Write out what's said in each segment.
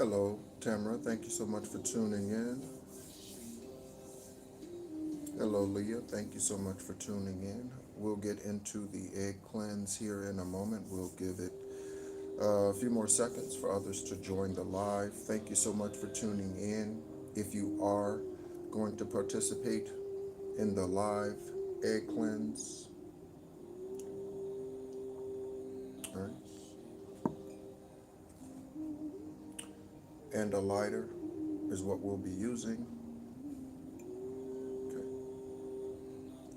Hello, Tamara. Thank you so much for tuning in. Hello, Leah. Thank you so much for tuning in. We'll get into the egg cleanse here in a moment. We'll give it a few more seconds for others to join the live. Thank you so much for tuning in. If you are going to participate in the live egg cleanse, all right, and a lighter is what we'll be using. Okay.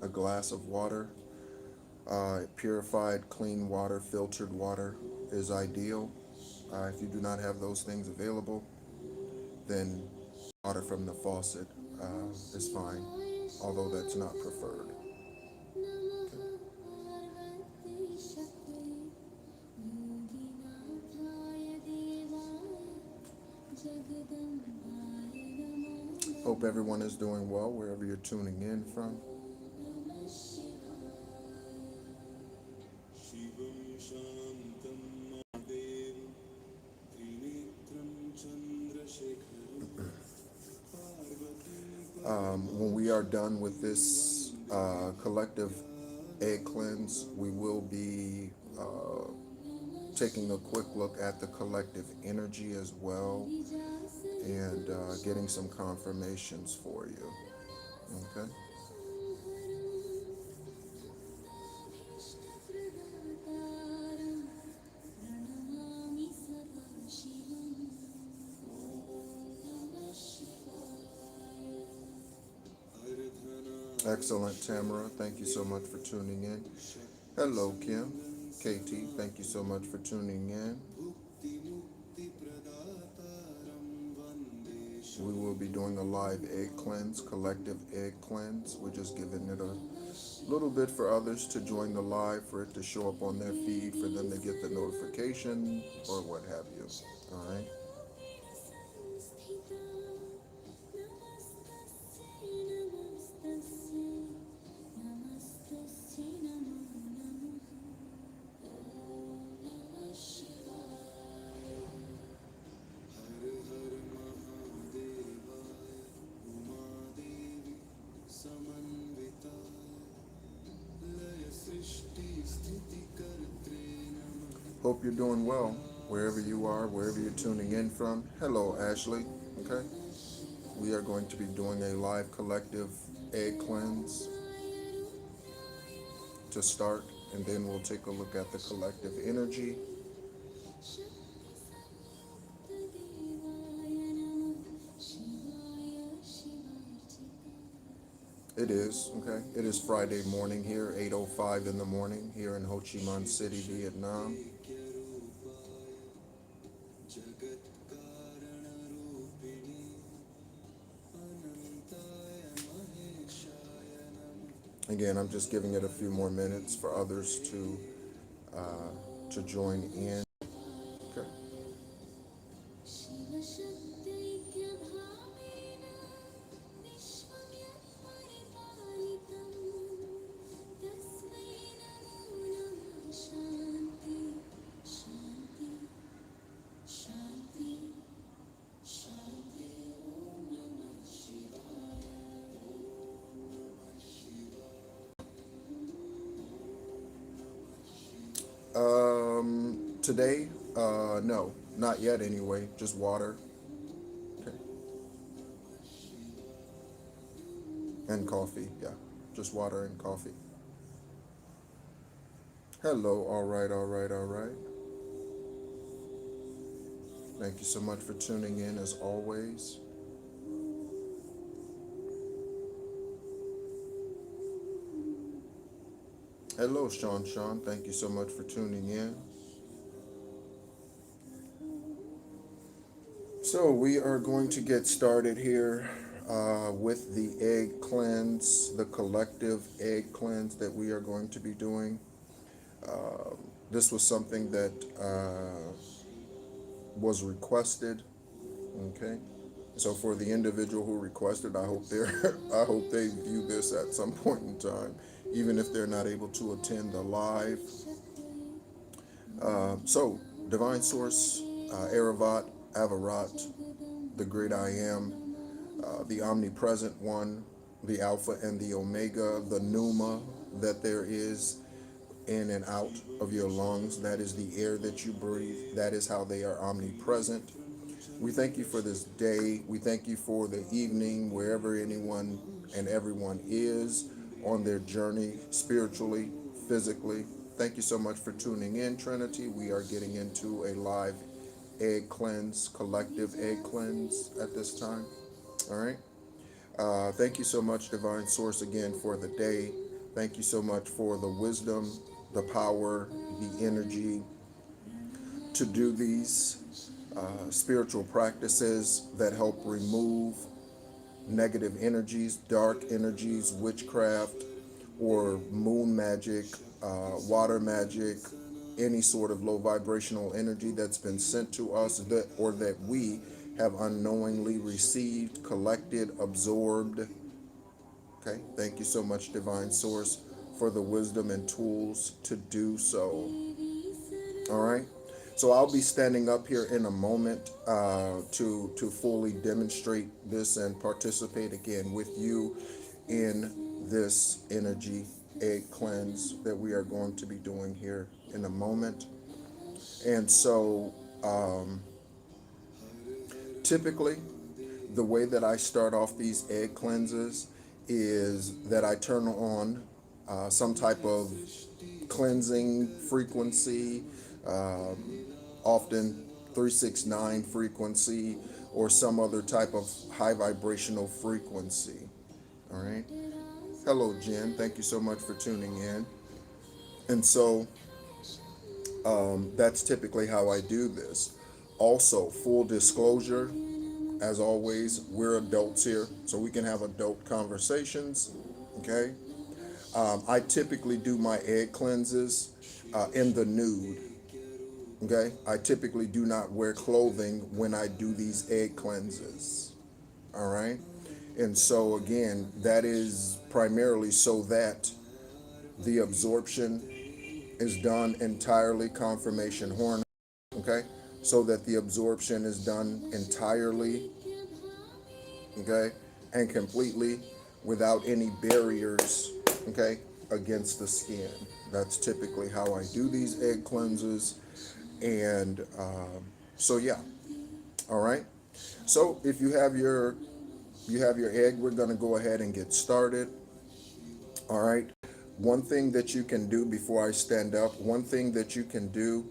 A glass of water. Purified, clean water, filtered water is ideal. If you do not have those things available, then water from the faucet is fine, although that's not preferred. Hope everyone is doing well wherever you're tuning in from. When we are done with this collective egg cleanse, we will be taking a quick look at the collective energy as well and getting some confirmations for you. Okay? Excellent, Tamara. Thank you so much for tuning in. Hello, Kim. KT, thank you so much for tuning in. We will be doing a live egg cleanse, collective egg cleanse. We're just giving it a little bit for others to join the live, for it to show up on their feed, for them to get the notification or what have you. All right. Hope you're doing well wherever you are, wherever you're tuning in from. Hello, Ashley. Okay. We are going to be doing a live collective egg cleanse to start, and then we'll take a look at the collective energy. It is, okay. It is Friday morning here, 8:05 in the morning here in Ho Chi Minh City, Vietnam. Again, I'm just giving it a few more minutes for others to join in. Okay. Today, no, not yet anyway, just water. Okay. And coffee, yeah, just water and coffee. Hello, all right, all right, all right. Thank you so much for tuning in as always. Hello, Sean. Thank you so much for tuning in. So we are going to get started here with the egg cleanse, the collective egg cleanse that we are going to be doing. This was something that was requested. Okay, so for the individual who requested, I hope I hope they view this at some point in time, even if they're not able to attend the live. So Divine Source, Aravat, Avarat, the great I am, the omnipresent one, the Alpha and the Omega, the pneuma that there is in and out of your lungs. That is the air that you breathe. That is how they are omnipresent. We thank you for this day. We thank you for the evening, wherever anyone and everyone is on their journey, spiritually, physically. Thank you so much for tuning in, Trinity. We are getting into a live egg cleanse, collective egg cleanse at this time. All right. Thank you so much, Divine Source, again for the day. Thank you so much for the wisdom, the power, the energy to do these spiritual practices that help remove negative energies, dark energies, witchcraft, or moon magic, water magic, any sort of low vibrational energy that's been sent to us or that we have unknowingly received, collected, absorbed. Okay, thank you so much, Divine Source, for the wisdom and tools to do so. All right. So I'll be standing up here in a moment to fully demonstrate this and participate again with you in this energy egg cleanse that we are going to be doing here in a moment. And so typically the way that I start off these egg cleanses is that I turn on some type of cleansing frequency, often 369 frequency or some other type of high vibrational frequency. All right. Hello, Jen. Thank you so much for tuning in. And so that's typically how I do this. Also, full disclosure, as always, we're adults here, so we can have adult conversations. Okay. I typically do my egg cleanses in the nude. Okay, I typically do not wear clothing when I do these egg cleanses. All right, and so again, that is primarily so that the absorption is done entirely confirmation horn. Okay, so that the absorption is done entirely. Okay, and completely without any barriers. Okay, against the skin. That's typically how I do these egg cleanses. And so yeah, all right. So if you have your egg, we're going to go ahead and get started. All right. One thing that you can do before I stand up, one thing that you can do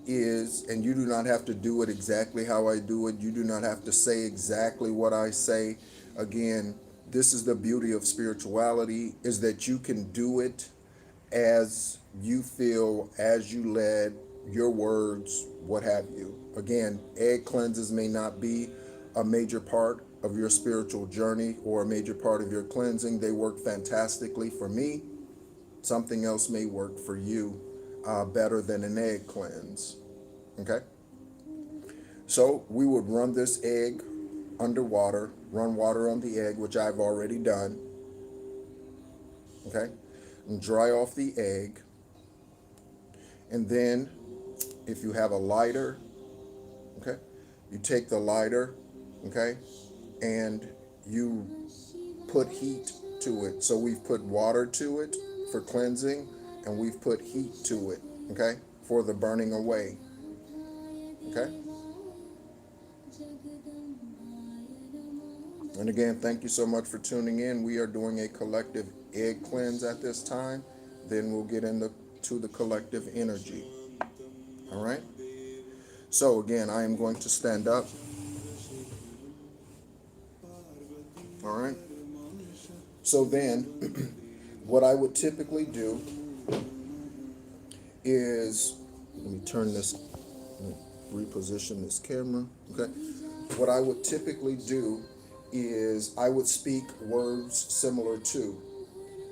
is, and you do not have to do it exactly how I do it. You do not have to say exactly what I say. Again, this is the beauty of spirituality, is that you can do it as you feel, as you led, your words, what have you. Again, egg cleanses may not be a major part of your spiritual journey or a major part of your cleansing. They work fantastically for me. Something else may work for you better than an egg cleanse. Okay? So we would run this egg underwater, run water on the egg, which I've already done. Okay? And dry off the egg. And then if you have a lighter, okay, you take the lighter, okay, and you put heat to it. So we've put water to it for cleansing, and we've put heat to it, okay, for the burning away. Okay? And again, thank you so much for tuning in. We are doing a collective egg cleanse at this time. Then we'll get into the collective energy. All right? So again, I am going to stand up. All right? So then, what I would typically do is, let me turn this, reposition this camera. Okay? What I would typically do is I would speak words similar to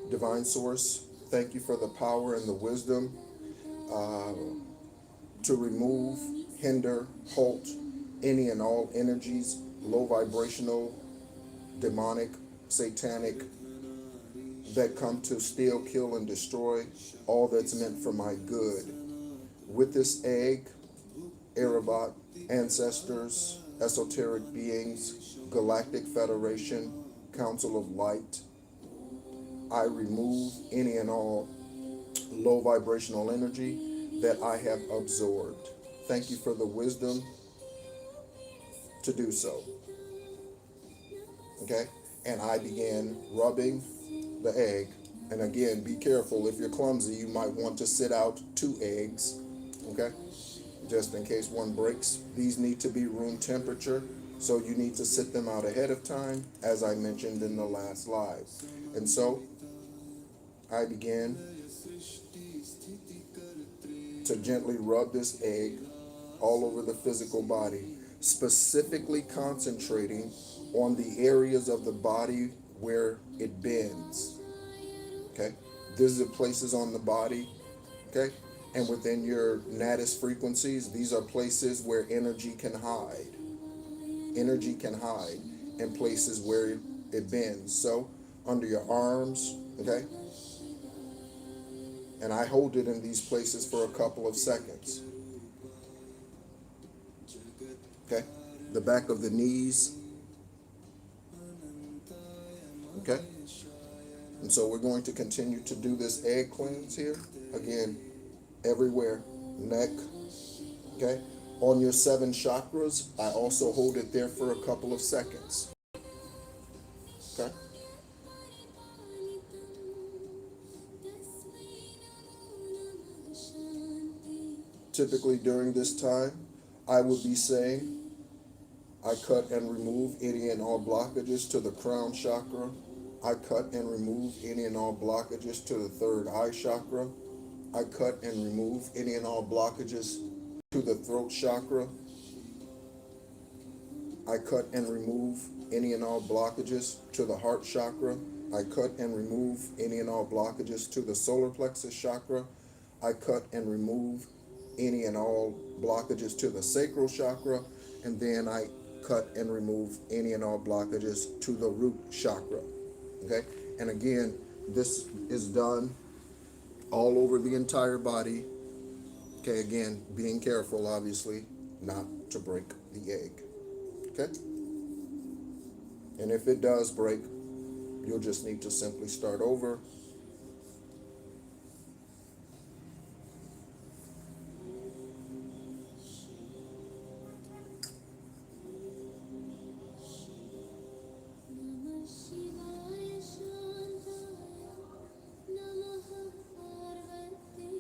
Divine Source. Thank you for the power and the wisdom to remove, hinder, halt any and all energies, low vibrational, demonic, satanic, that come to steal, kill, and destroy all that's meant for my good. With this egg, Arabat, ancestors, Esoteric Beings, Galactic Federation, Council of Light. I remove any and all low vibrational energy that I have absorbed. Thank you for the wisdom to do so. Okay? And I began rubbing the egg. And again, be careful. If you're clumsy, you might want to sit out 2 eggs. Okay? Just in case one breaks. These need to be room temperature, so you need to sit them out ahead of time, as I mentioned in the last live. And so I began to gently rub this egg all over the physical body, specifically concentrating on the areas of the body where it bends. Okay? These are places on the body. Okay? And within your naddest frequencies, these are places where energy can hide. Energy can hide in places where it bends. So, under your arms, okay? And I hold it in these places for a couple of seconds. Okay? The back of the knees. Okay? And so we're going to continue to do this egg cleanse here. Again, everywhere. Neck. Okay? On your 7 chakras, I also hold it there for a couple of seconds. Okay? Typically during this time, I would be saying, I cut and remove any and all blockages to the crown chakra. I cut and remove any and all blockages to the 3rd eye chakra. I cut and remove any and all blockages to the throat chakra. I cut and remove any and all blockages to the heart chakra. I cut and remove any and all blockages to the solar plexus chakra. I cut and remove any and all blockages to the sacral chakra. And then I cut and remove any and all blockages to the root chakra. Okay? And again, this is done all over the entire body. Okay, again, being careful, obviously, not to break the egg. Okay? And if it does break, you'll just need to simply start over.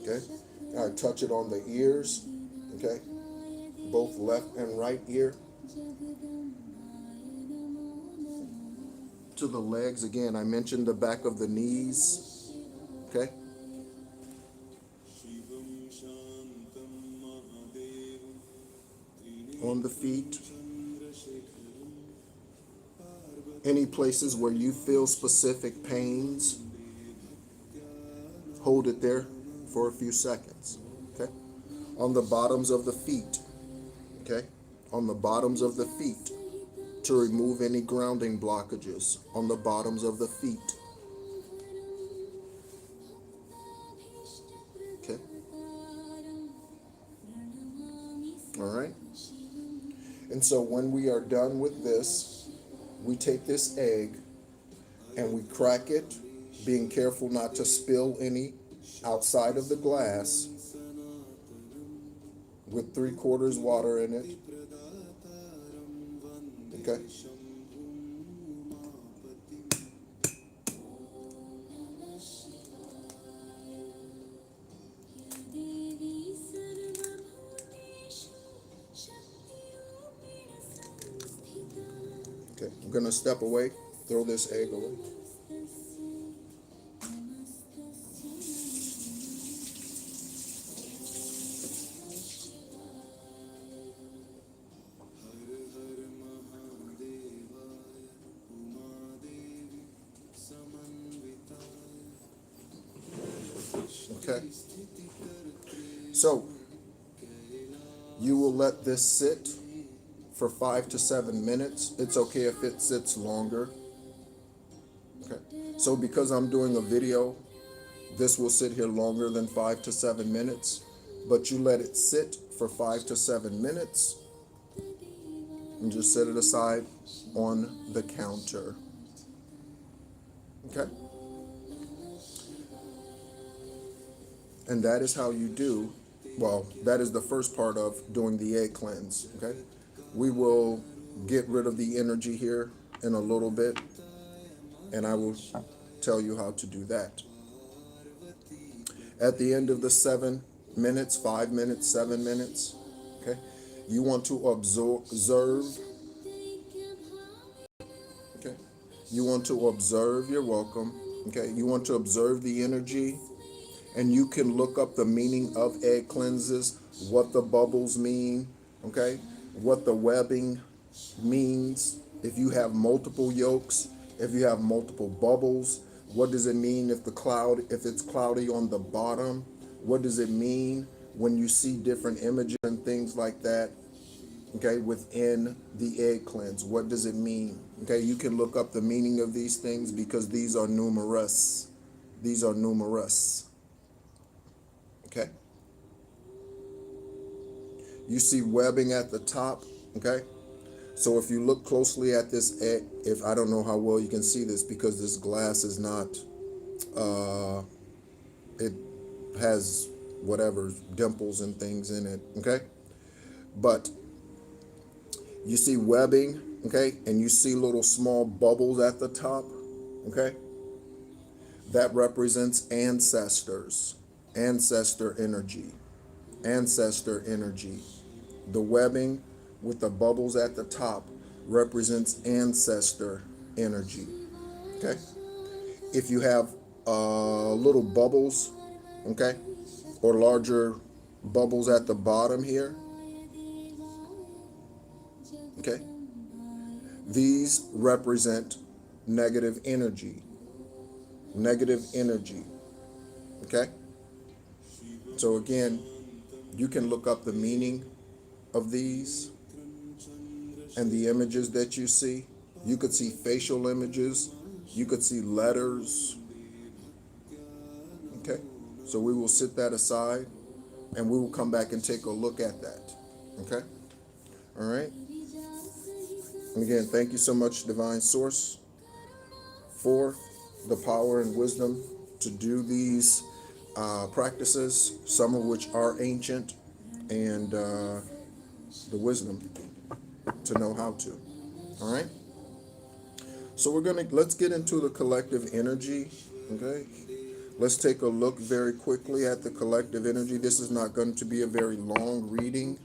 Okay? I touch it on the ears. Okay? Both left and right ear. To the legs, again, I mentioned the back of the knees. Okay? On the feet. Any places where you feel specific pains, hold it there for a few seconds. Okay? On the bottoms of the feet. Okay? On the bottoms of the feet, to remove any grounding blockages on the bottoms of the feet. Okay? All right? And so when we are done with this, we take this egg and we crack it, being careful not to spill any outside of the glass, with 3/4 water in it. Okay? Okay, I'm going to step away, throw this egg away. Okay. So, you will let this sit for 5 to 7 minutes. It's okay if it sits longer. Okay. So because I'm doing a video, this will sit here longer than 5 to 7 minutes. But you let it sit for 5 to 7 minutes. and just set it aside on the counter. Okay? And that is how you do, well, that is the first part of doing the egg cleanse. Okay? We will get rid of the energy here in a little bit, and I will tell you how to do that. At the end of the 7 minutes, 5 minutes, 7 minutes, okay, you want to observe, okay, you want to observe, you're welcome, okay, you want to observe the energy, and you can look up the meaning of egg cleanses, what the bubbles mean, okay, what the webbing means. If you have multiple yolks, if you have multiple bubbles, what does it mean if it's cloudy on the bottom? What does it mean when you see different images and things like that? Okay, within the egg cleanse, what does it mean? Okay, you can look up the meaning of these things because these are numerous. These are numerous. Okay. You see webbing at the top. Okay. So if you look closely at this egg, if I don't know how well you can see this because this glass is not, it has whatever dimples and things in it. Okay. But you see webbing. Okay. And you see little small bubbles at the top. Okay. That represents ancestors, ancestor energy, ancestor energy. The webbing with the bubbles at the top represents ancestor energy. Okay? If you have little bubbles, okay, or larger bubbles at the bottom here, okay, these represent negative energy. Negative energy. Okay? So again, you can look up the meaning of these and the images that you see. You could see facial images. You could see letters. Okay? So we will set that aside and we will come back and take a look at that. Okay? All right? And again, thank you so much, Divine Source, for the power and wisdom to do these practices, some of which are ancient, and the wisdom to know how to. All right. So let's get into the collective energy. Okay. Let's take a look very quickly at the collective energy. This is not going to be a very long reading.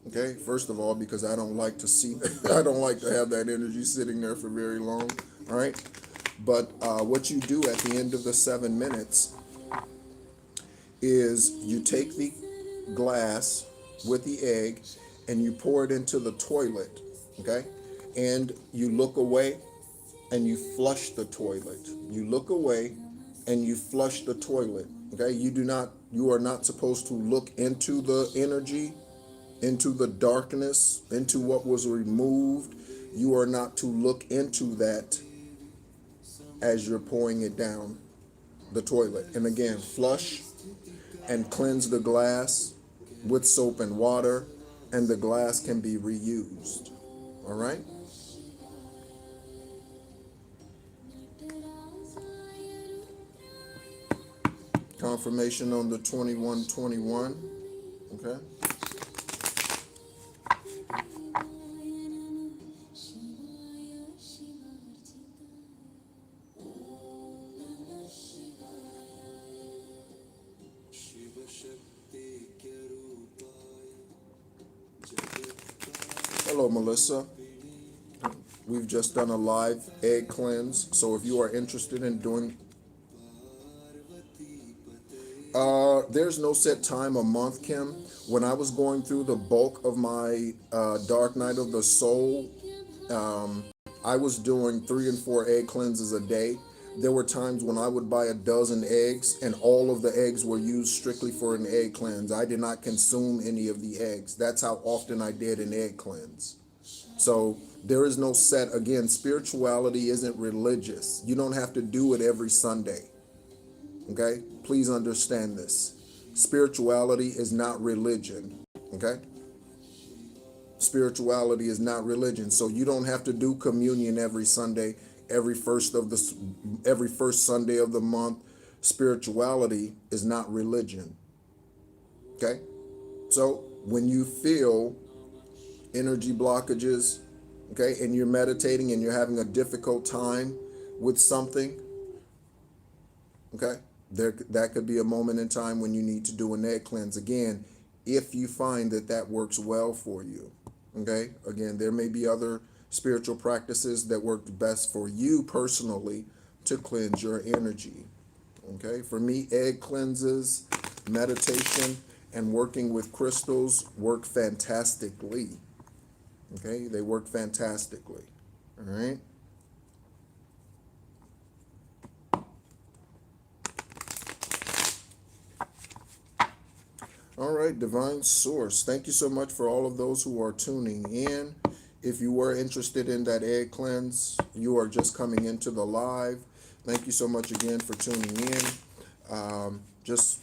Okay. First of all, because I don't like to see, I don't like to have that energy sitting there for very long. All right. But what you do at the end of the 7 minutes is you take the glass with the egg and you pour it into the toilet, okay? And you look away and you flush the toilet. You look away and you flush the toilet, okay? You are not supposed to look into the energy, into the darkness, into what was removed. You are not to look into that as you're pouring it down the toilet. And again, flush and cleanse the glass with soap and water, and the glass can be reused. All right? Confirmation on the 2121. Okay? Hello, Melissa. We've just done a live egg cleanse. So if you are interested in doing, there's no set time a month, Kim. When I was going through the bulk of my Dark Night of the Soul, I was doing 3 and 4 egg cleanses a day. There were times when I would buy a dozen eggs and all of the eggs were used strictly for an egg cleanse. I did not consume any of the eggs. That's how often I did an egg cleanse. So there is no set. Again, spirituality isn't religious. You don't have to do it every Sunday. Okay? Please understand this. Spirituality is not religion. Okay? Spirituality is not religion. So you don't have to do communion every Sunday, every first Sunday of the month. Spirituality is not religion. Okay? So when you feel energy blockages, okay, and you're meditating and you're having a difficult time with something, okay, that could be a moment in time when you need to do an egg cleanse again, if you find that that works well for you. Okay, again, there may be other spiritual practices that work best for you personally to cleanse your energy. Okay, for me, egg cleanses, meditation, and working with crystals work fantastically. Okay, they work fantastically. All right. All right, Divine Source. Thank you so much for all of those who are tuning in. If you were interested in that egg cleanse, you are just coming into the live. Thank you so much again for tuning in. Just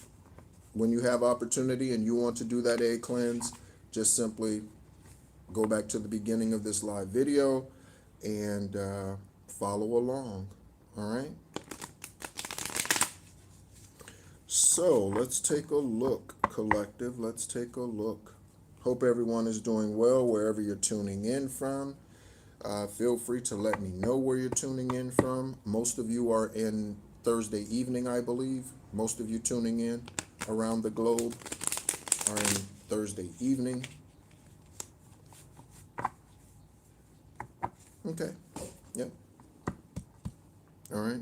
when you have opportunity and you want to do that egg cleanse, just simply go back to the beginning of this live video and follow along. All right. So let's take a look, collective. Let's take a look. Hope everyone is doing well wherever you're tuning in from. Feel free to let me know where you're tuning in from. Most of you are in Thursday evening, I believe. Most of you tuning in around the globe are in Thursday evening. Okay. Yep. All right.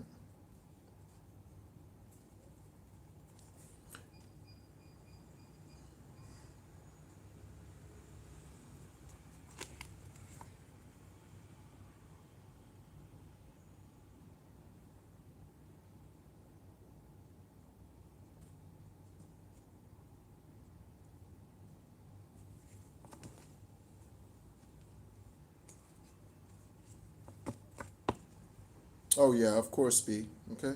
Oh yeah, of course, B. Okay.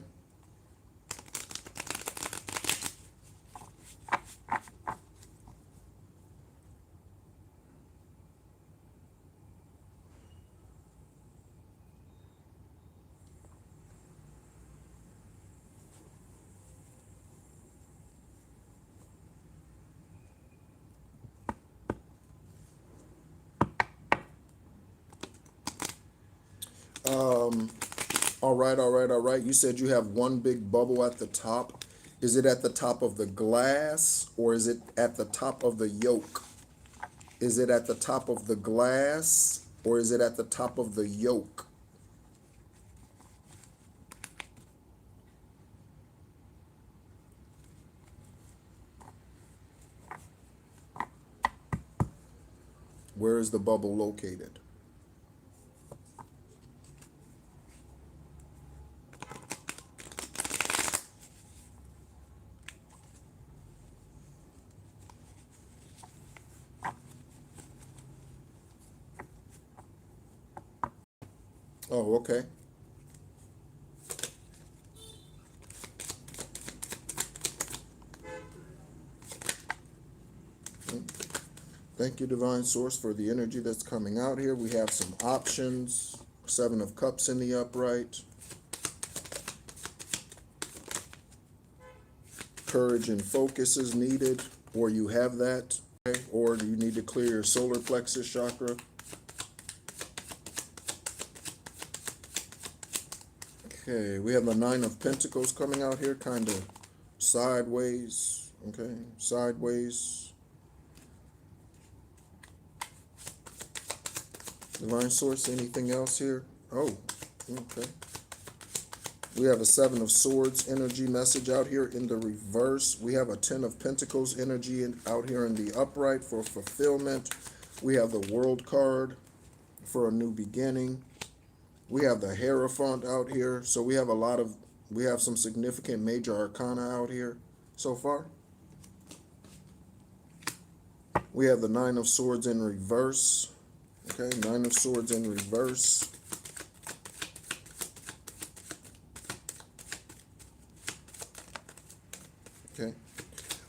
All right. You said you have one big bubble at the top. Is it at the top of the glass or is it at the top of the yolk? Is it at the top of the glass or is it at the top of the yolk? Where is the bubble located? Oh, okay. Thank you, Divine Source, for the energy that's coming out here. We have some options. Seven of Cups in the upright. Courage and focus is needed, or you have that, okay? Or you need to clear your solar plexus chakra. Okay, we have the Nine of Pentacles coming out here, kind of sideways. Okay, sideways. Divine Source, anything else here? Oh, okay. We have a Seven of Swords energy message out here in the reverse. We have a Ten of Pentacles energy out here in the upright for fulfillment. We have the World card for a new beginning. We have the Hierophant out here. So we have some significant major arcana out here so far. We have the Nine of Swords in reverse. Okay, Nine of Swords in reverse. Okay.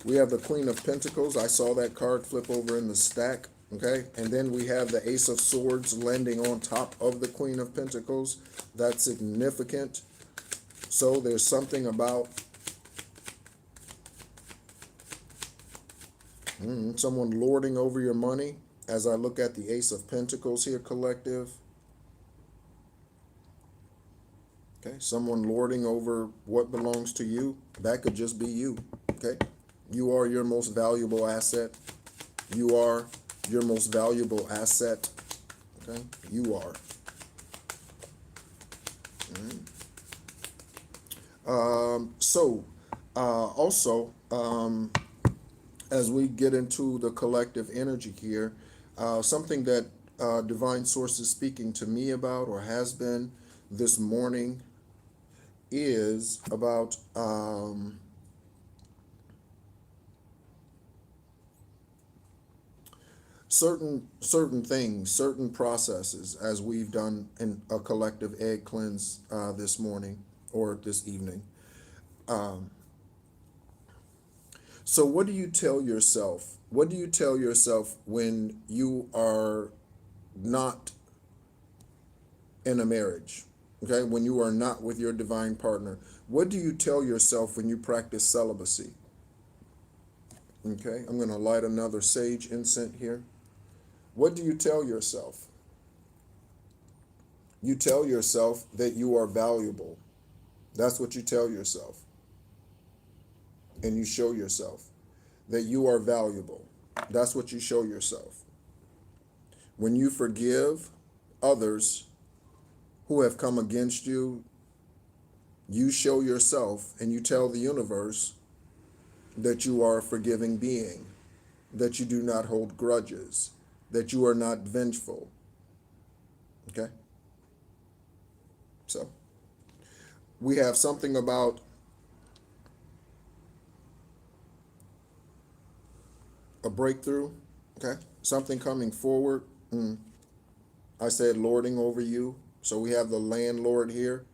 We have the Queen of Pentacles. I saw that card flip over in the stack. Okay, and then we have the Ace of Swords landing on top of the Queen of Pentacles. That's significant. So there's something about someone lording over your money. As I look at the Ace of Pentacles here, collective. Okay, someone lording over what belongs to you. That could just be you. Okay, you are your most valuable asset. You are your most valuable asset. Okay, you are. Also, as we get into the collective energy here, something that Divine Source is speaking to me about, or has been this morning, is about certain things, certain processes, as we've done in a collective egg cleanse this morning or this evening. So what do you tell yourself? What do you tell yourself when you are not in a marriage? Okay, when you are not with your divine partner, what do you tell yourself when you practice celibacy? Okay, I'm going to light another sage incense here. What do you tell yourself? You tell yourself that you are valuable. That's what you tell yourself. And you show yourself that you are valuable. That's what you show yourself. When you forgive others who have come against you, you show yourself and you tell the universe that you are a forgiving being, that you do not hold grudges, that you are not vengeful. Okay? So, we have something about a breakthrough, okay? Something coming forward. I said lording over you. So we have the landlord here.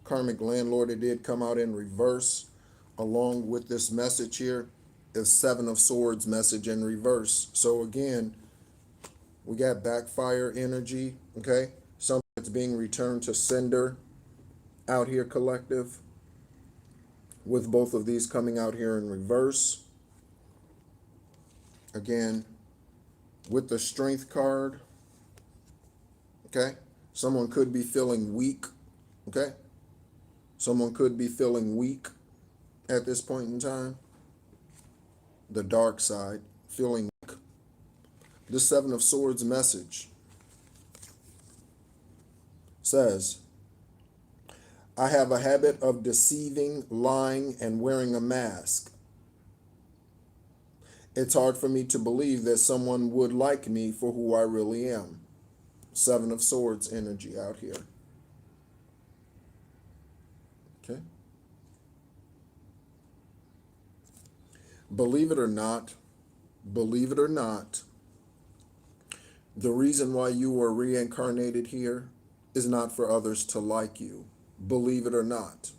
Karmic landlord. It did come out in reverse along with this message here. Is Seven of Swords message in reverse. So again, we got backfire energy, okay? Something that's being returned to sender out here, collective, with both of these coming out here in reverse. Again, with the Strength card, okay? Someone could be feeling weak, okay? Someone could be feeling weak at this point in time. The dark side, feeling weak. The Seven of Swords message says, I have a habit of deceiving, lying, and wearing a mask. It's hard for me to believe that someone would like me for who I really am. Seven of Swords energy out here. Okay. Believe it or not, the reason why you were reincarnated here is not for others to like you. Believe it or not.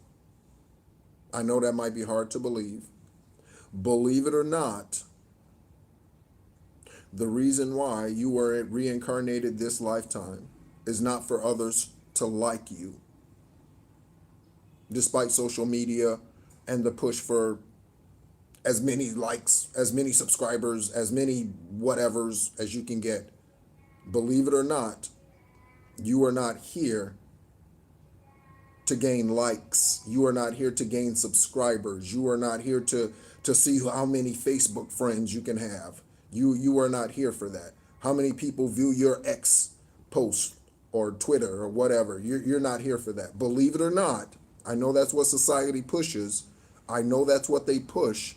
I know that might be hard to believe. Believe it or not, the reason why you were reincarnated this lifetime is not for others to like you. Despite social media and the push for as many likes, as many subscribers, as many whatevers as you can get. Believe it or not, you are not here to gain likes. You are not here to gain subscribers. You are not here to see how many Facebook friends you can have. You are not here for that. How many people view your X post or Twitter or whatever. You're not here for that. Believe it or not, I know that's what society pushes. I know that's what they push,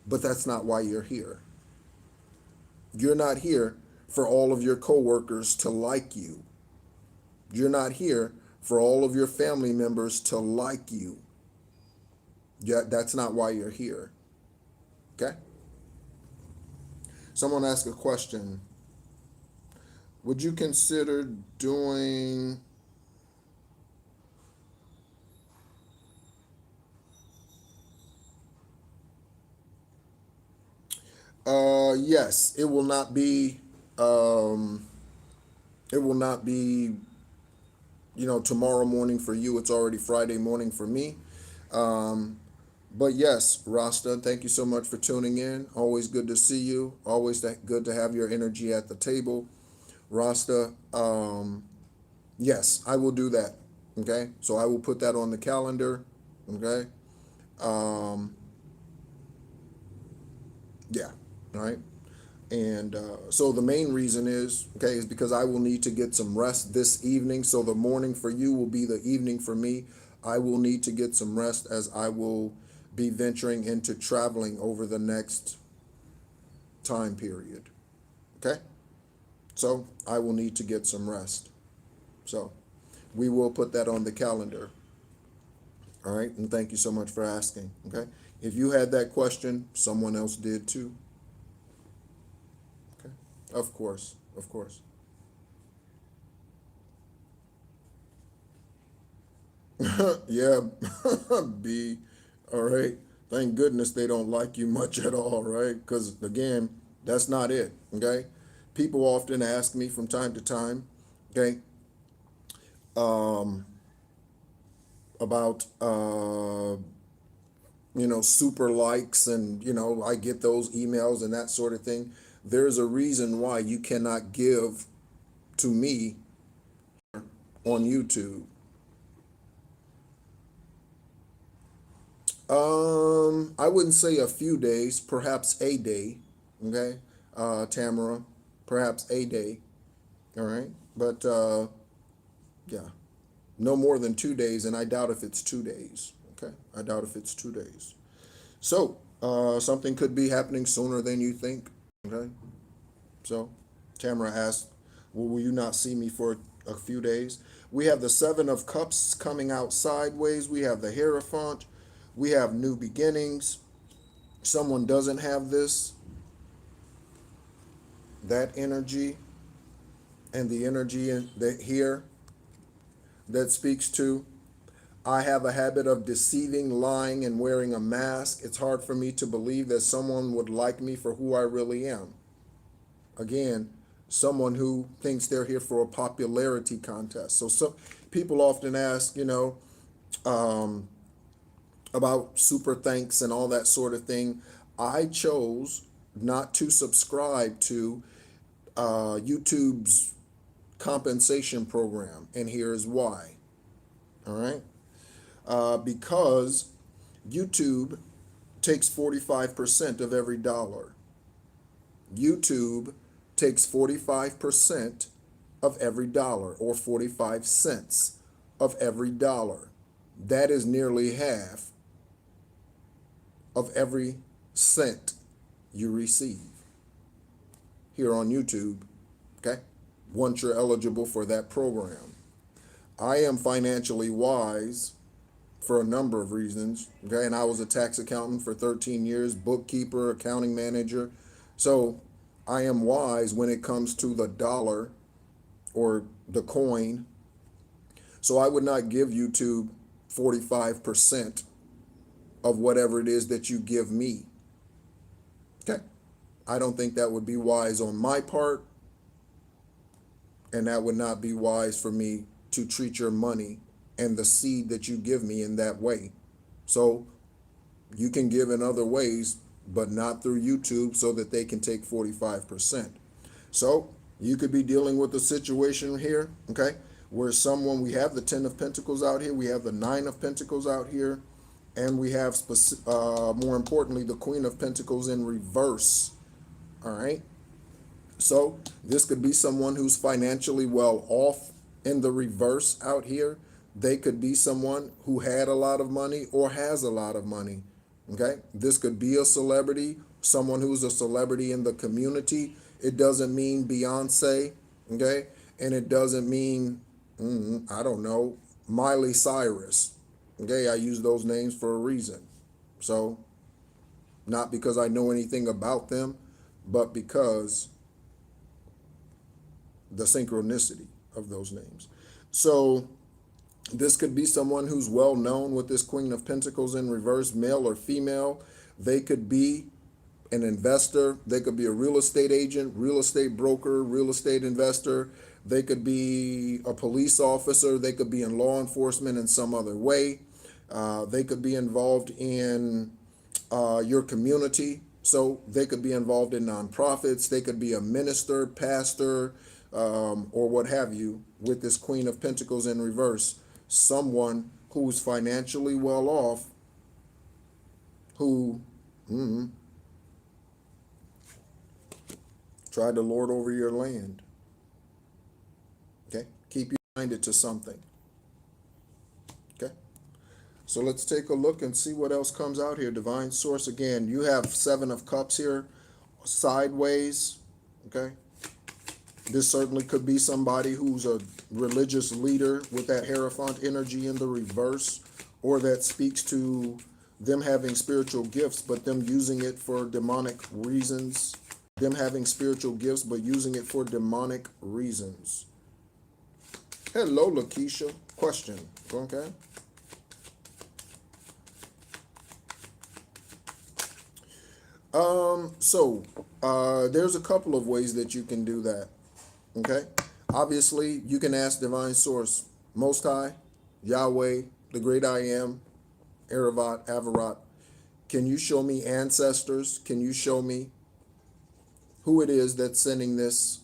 but that's not why you're here. You're not here for all of your coworkers to like you. You're not here for all of your family members to like you. Yeah, that's not why you're here. Okay? Someone asked a question. Would you consider doing yes, it will not be It will not be, tomorrow morning for you. It's already Friday morning for me. But yes, Rasta, thank you so much for tuning in. Always good to see you. Always good to have your energy at the table. Rasta, yes, I will do that. Okay. So I will put that on the calendar. Okay. Um, yeah. All right. And so the main reason is because I will need to get some rest this evening. So the morning for you will be the evening for me. I will need to get some rest as I will be venturing into traveling over the next time period. Okay? So I will need to get some rest. So we will put that on the calendar. All right? And thank you so much for asking. Okay? If you had that question, someone else did too. Okay? Of course. Of course. Yeah, B. All right. Thank goodness they don't like you much at all, right? Because again, that's not it. Okay. People often ask me from time to time, okay, um, about super likes, and I get those emails and that sort of thing. There's a reason why you cannot give to me on YouTube. I wouldn't say a few days, perhaps a day. Okay, Tamara, perhaps a day. All right, but yeah, no more than 2 days, and I doubt if it's 2 days. Okay, I doubt if it's 2 days. So something could be happening sooner than you think. Okay, so Tamara asked, well, will you not see me for a few days? We have the Seven of Cups coming out sideways. We have the Hierophant. We have new beginnings. Someone doesn't have that energy, and the energy that here that speaks to, I have a habit of deceiving, lying, and wearing a mask. It's hard for me to believe that someone would like me for who I really am. Again, someone who thinks they're here for a popularity contest. So some people often ask, um, about super thanks and all that sort of thing. I chose not to subscribe to YouTube's compensation program, and here's why. All right, because YouTube takes 45% of every dollar. YouTube takes 45% of every dollar, or 45 cents of every dollar. That is nearly half of every cent you receive here on YouTube, okay? Once you're eligible for that program. I am financially wise for a number of reasons, okay? And I was a tax accountant for 13 years, bookkeeper, accounting manager. So I am wise when it comes to the dollar or the coin. So I would not give YouTube 45% of whatever it is that you give me. Okay. I don't think that would be wise on my part, and that would not be wise for me to treat your money and the seed that you give me in that way. So you can give in other ways, but not through YouTube, so that they can take 45%. So you could be dealing with a situation here, okay, where we have the 10 of Pentacles out here, we have the 9 of Pentacles out here, and we have, more importantly, the Queen of Pentacles in reverse. All right. So this could be someone who's financially well off in the reverse out here. They could be someone who had a lot of money or has a lot of money. Okay. This could be a celebrity, someone who's a celebrity in the community. It doesn't mean Beyonce. Okay. And it doesn't mean, I don't know, Miley Cyrus. Okay, I use those names for a reason. So, not because I know anything about them, but because the synchronicity of those names. So, this could be someone who's well known with this Queen of Pentacles in reverse, male or female. They could be an investor. They could be a real estate agent, real estate broker, real estate investor. They could be a police officer. They could be in law enforcement in some other way. They could be involved in your community. So they could be involved in nonprofits. They could be a minister, pastor, or what have you, with this Queen of Pentacles in reverse. Someone who's financially well off, who tried to lord over your land. Okay? Keep you minded to something. Okay? So let's take a look and see what else comes out here. Divine Source, again, you have Seven of Cups here, sideways. Okay? This certainly could be somebody who's a religious leader with that Hierophant energy in the reverse, or that speaks to them having spiritual gifts, but them using it for demonic reasons. Them having spiritual gifts, but using it for demonic reasons. Hello, Lakeisha. Question. Okay. There's a couple of ways that you can do that. Okay. Obviously, you can ask Divine Source, Most High, Yahweh, the Great I Am, Aravat, Avarat. Can you show me ancestors? Can you show me who it is that's sending this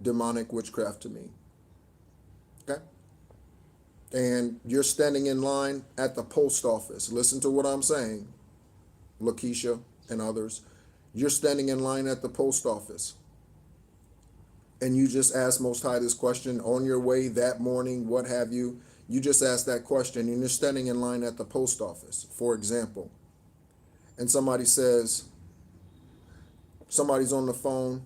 demonic witchcraft to me? Okay? And you're standing in line at the post office. Listen to what I'm saying, Lakeisha and others. You're standing in line at the post office. And you just ask Most High this question on your way that morning, what have you. You just ask that question and you're standing in line at the post office, for example. And somebody says, somebody's on the phone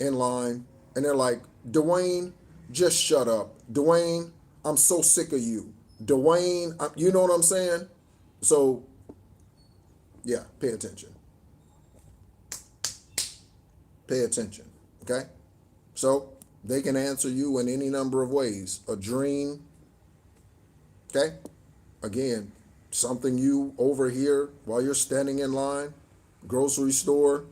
in line and they're like, Dwayne, just shut up. Dwayne, I'm so sick of you. Dwayne, you know what I'm saying? So, yeah, pay attention. Pay attention, okay? So, they can answer you in any number of ways. A dream, okay? Again, something you overhear while you're standing in line, grocery store,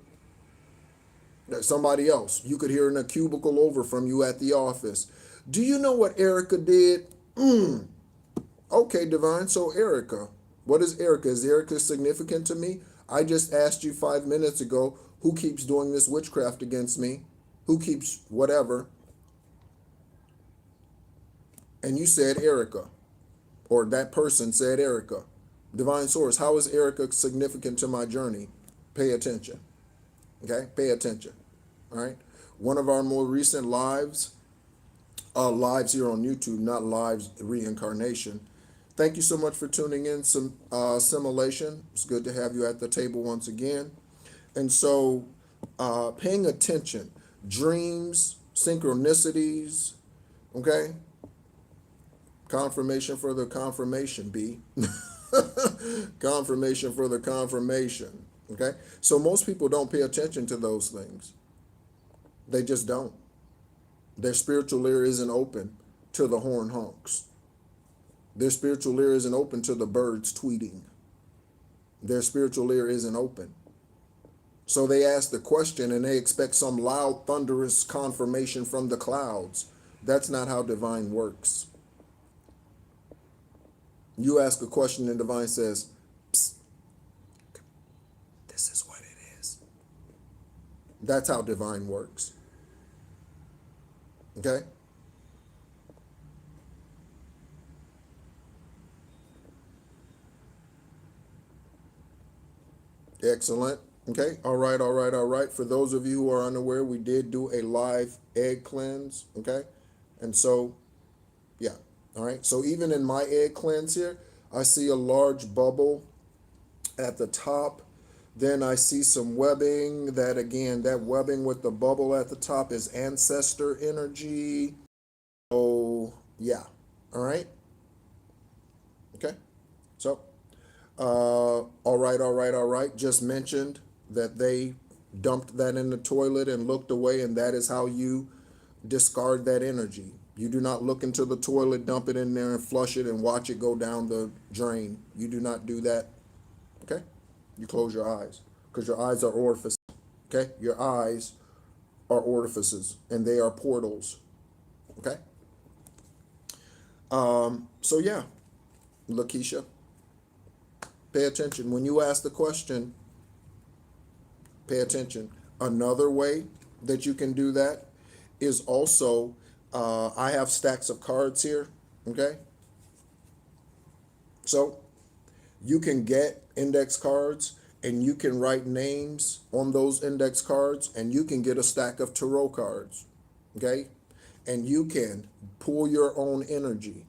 somebody else. You could hear in a cubicle over from you at the office. Do you know what Erica did? Okay, Divine. So Erica, what is Erica? Is Erica significant to me? I just asked you 5 minutes ago, who keeps doing this witchcraft against me? Who keeps whatever? And you said Erica, or that person said Erica. Divine Source, how is Erica significant to my journey? Pay attention. Okay, pay attention. All right. One of our more recent lives here on YouTube, not lives reincarnation. Thank you so much for tuning in. Some assimilation. It's good to have you at the table once again. And so, paying attention, dreams, synchronicities. Okay. Confirmation for the confirmation, B. Confirmation for the confirmation. Okay? So most people don't pay attention to those things. They just don't. Their spiritual ear isn't open to the horn honks. Their spiritual ear isn't open to the birds tweeting. Their spiritual ear isn't open. So they ask the question and they expect some loud, thunderous confirmation from the clouds. That's not how divine works. You ask a question and divine says, psst, this is what it is. That's how divine works. Okay? Excellent. Okay. All right. All right. All right. For those of you who are unaware, we did do a live egg cleanse. Okay. And so, yeah. All right. So even in my egg cleanse here, I see a large bubble at the top. Then I see some webbing. That again, that webbing with the bubble at the top is ancestor energy. Oh, yeah. All right. Okay. So, all right. All right. All right. Just mentioned that they dumped that in the toilet and looked away, and that is how you discard that energy. You do not look into the toilet, dump it in there and flush it and watch it go down the drain. You do not do that. Okay? You close your eyes. because your eyes are orifices. Okay? Your eyes are orifices and they are portals. Okay? So yeah, Lakeisha, pay attention. When you ask the question, pay attention. Another way that you can do that is also, I have stacks of cards here. Okay? So you can get index cards and you can write names on those index cards and you can get a stack of tarot cards. Okay? And you can pull your own energy.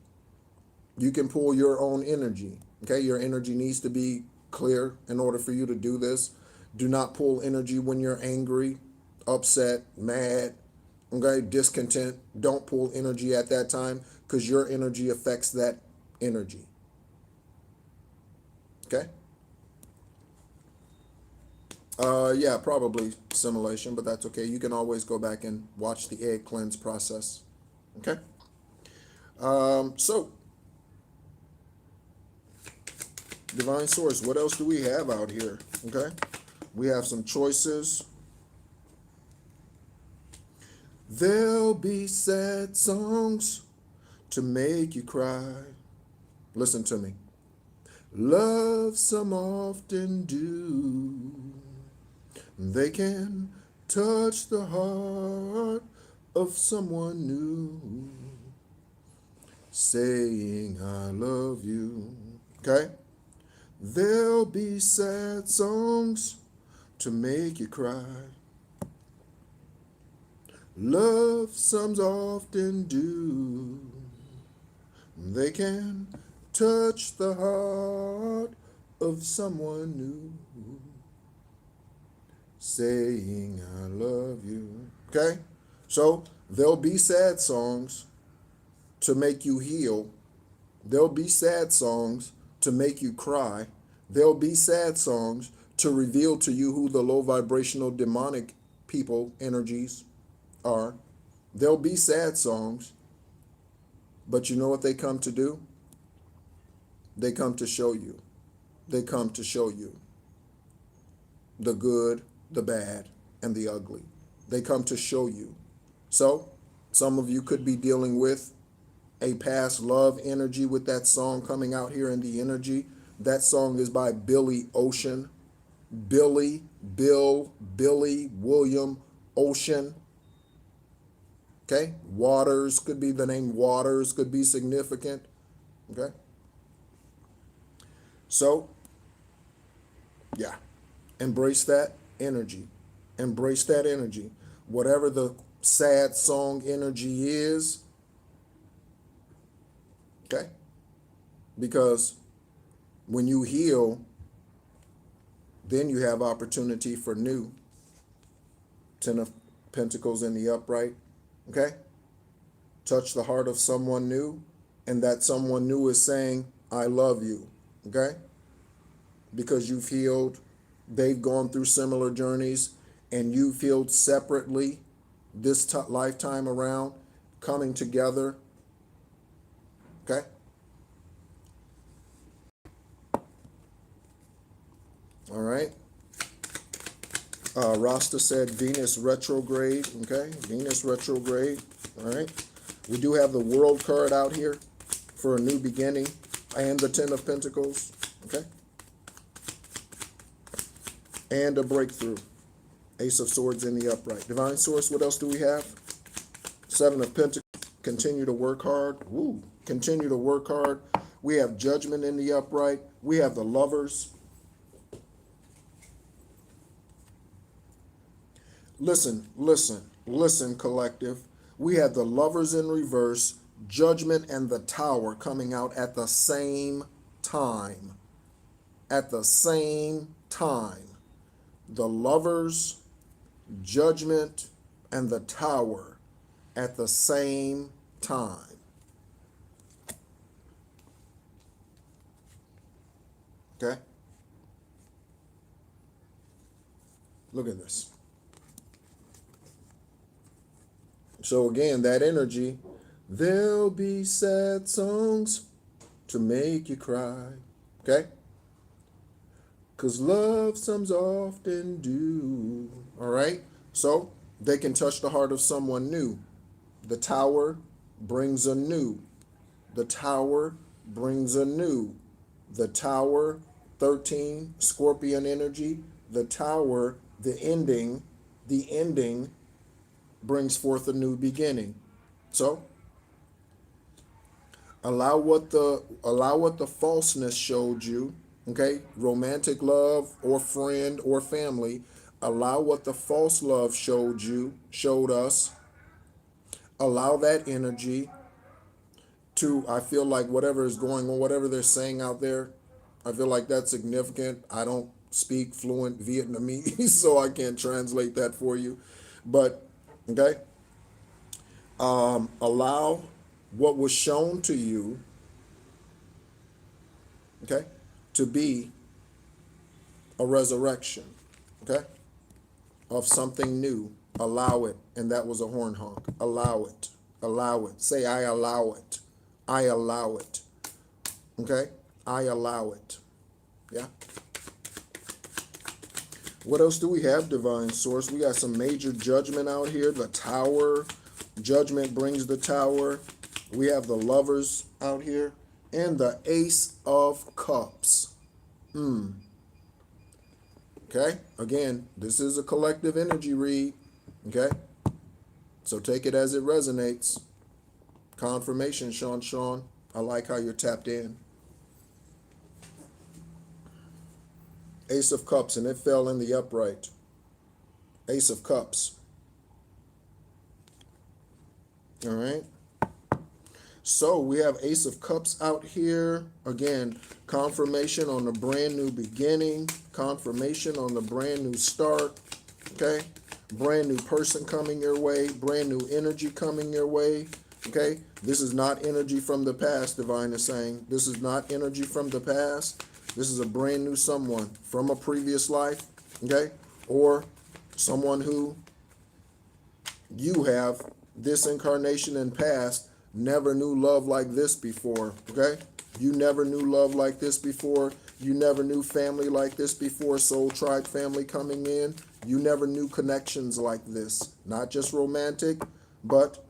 You can pull your own energy. Okay? Your energy needs to be clear in order for you to do this. Do not pull energy when you're angry, upset, mad, okay, discontent. Don't pull energy at that time because your energy affects that energy. Okay? Yeah, probably simulation, but that's okay. You can always go back and watch the egg cleanse process. Okay? So, Divine Source, what else do we have out here? Okay? We have some choices. There'll be sad songs to make you cry. Listen to me. Love some often do. They can touch the heart of someone new, saying I love you. Okay? There'll be sad songs to make you cry. Love some often do. They can touch the heart of someone new, saying I love you. Okay? So there'll be sad songs to make you heal. There'll be sad songs to make you cry. There'll be sad songs to reveal to you who the low vibrational demonic people, energies are. There'll be sad songs, but you know what they come to do? They come to show you. They come to show you the good, the bad, and the ugly. They come to show you. So, some of you could be dealing with a past love energy with that song coming out here in the energy. That song is by Billy Ocean. Billy William Ocean. Okay? Waters could be the name Waters, could be significant. Okay? So, yeah. Embrace that energy. Embrace that energy. Whatever the sad song energy is, okay? Because when you heal, then you have opportunity for new. Ten of Pentacles in the upright, okay? Touch the heart of someone new, and that someone new is saying, I love you, okay? Because you've healed, they've gone through similar journeys, and you've healed separately this lifetime around, coming together, okay? All right. Rasta said Venus retrograde, okay? Venus retrograde, all right? We do have the World card out here for a new beginning and the Ten of Pentacles, okay? And a breakthrough. Ace of Swords in the upright. Divine Source, what else do we have? Seven of Pentacles. Continue to work hard. Woo. Continue to work hard. We have Judgment in the upright. We have the Lovers. Listen, collective. We have the Lovers in reverse, Judgment, and the Tower coming out at the same time. At the same time. The Lovers, Judgment, and the Tower at the same time. Okay? Look at this. So again, that energy, there'll be sad songs to make you cry. Okay? 'cause love sums often do. All right? So they can touch the heart of someone new. The tower brings a new. The tower brings a new. The tower, 13, Scorpion energy. The tower, the ending brings forth a new beginning. So allow what the falseness showed you, okay? Romantic love or friend or family. Allow what the false love showed us. Allow that energy to, I feel like whatever is going on, whatever they're saying out there, I feel like that's significant. I don't speak fluent Vietnamese, so I can't translate that for you. But, okay, allow what was shown to you, okay, to be a resurrection, okay, of something new. Allow it. And that was a horn honk. Allow it. Allow it. Say, I allow it. I allow it. Okay? I allow it. Yeah? What else do we have, Divine Source? We got some major judgment out here. The Tower. Judgment brings the Tower. We have the Lovers out here. And the Ace of Cups. Okay? Again, this is a collective energy read. Okay? So take it as it resonates. Confirmation, Sean. I like how you're tapped in. Ace of Cups, and it fell in the upright. Ace of Cups. All right. So we have Ace of Cups out here. Again, confirmation on the brand new beginning. Confirmation on the brand new start. Okay. Brand new person coming your way. Brand new energy coming your way. Okay. This is not energy from the past, Divine is saying. This is not energy from the past. This is a brand new someone from a previous life. Okay. Or someone who you have this incarnation and past never knew love like this before, okay? You never knew love like this before. You never knew family like this before, soul tribe family coming in. You never knew connections like this. Not just romantic, but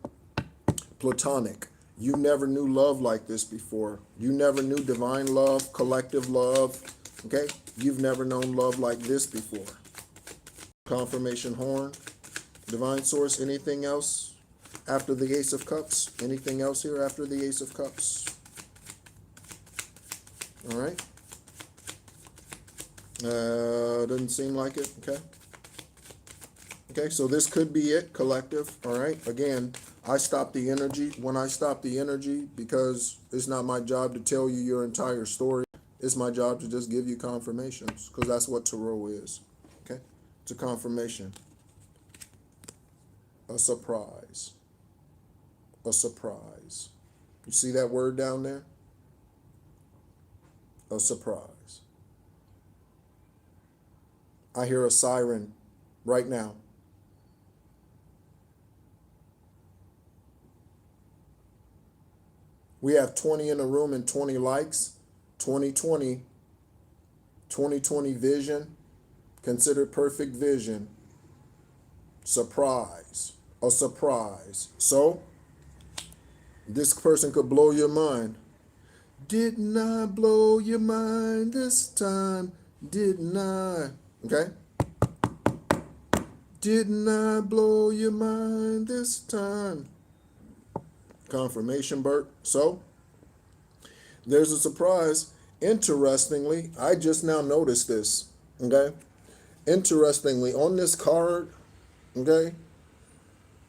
platonic. You never knew love like this before. You never knew divine love, collective love, okay? You've never known love like this before. Confirmation horn. Divine Source, anything else? After the Ace of Cups? Anything else here after the Ace of Cups? All right. Doesn't seem like it. Okay. Okay, so this could be it, collective. All right. Again, I stop the energy. When I stop the energy, because it's not my job to tell you your entire story. It's my job to just give you confirmations, because that's what tarot is. Okay. It's a confirmation. A surprise. A surprise. You see that word down there? A surprise. I hear a siren right now. We have 20 in the room and 20 likes. 2020 vision. Considered perfect vision. Surprise. A surprise. So, this person could blow your mind. Didn't I blow your mind this time? Didn't I? Okay? Didn't I blow your mind this time? Confirmation, Bert. So, there's a surprise. Interestingly, I just now noticed this. Okay? Interestingly, on this card, okay,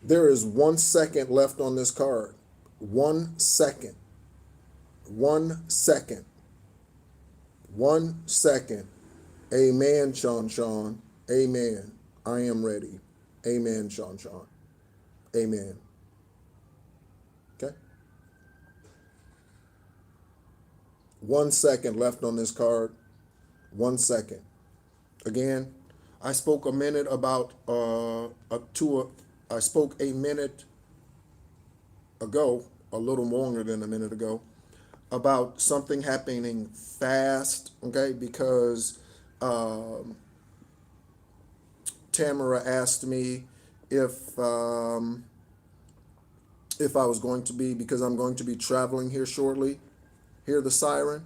there is 1 second left on this card. 1 second. 1 second. 1 second. Amen, Sean. Amen. I am ready. Amen, Sean. Amen. Okay? 1 second left on this card. 1 second. Again, I spoke a minute about I spoke a minute ago, a little longer than a minute ago, about something happening fast, okay? Because Tamara asked me if I was going to be, because I'm going to be traveling here shortly. Hear the siren?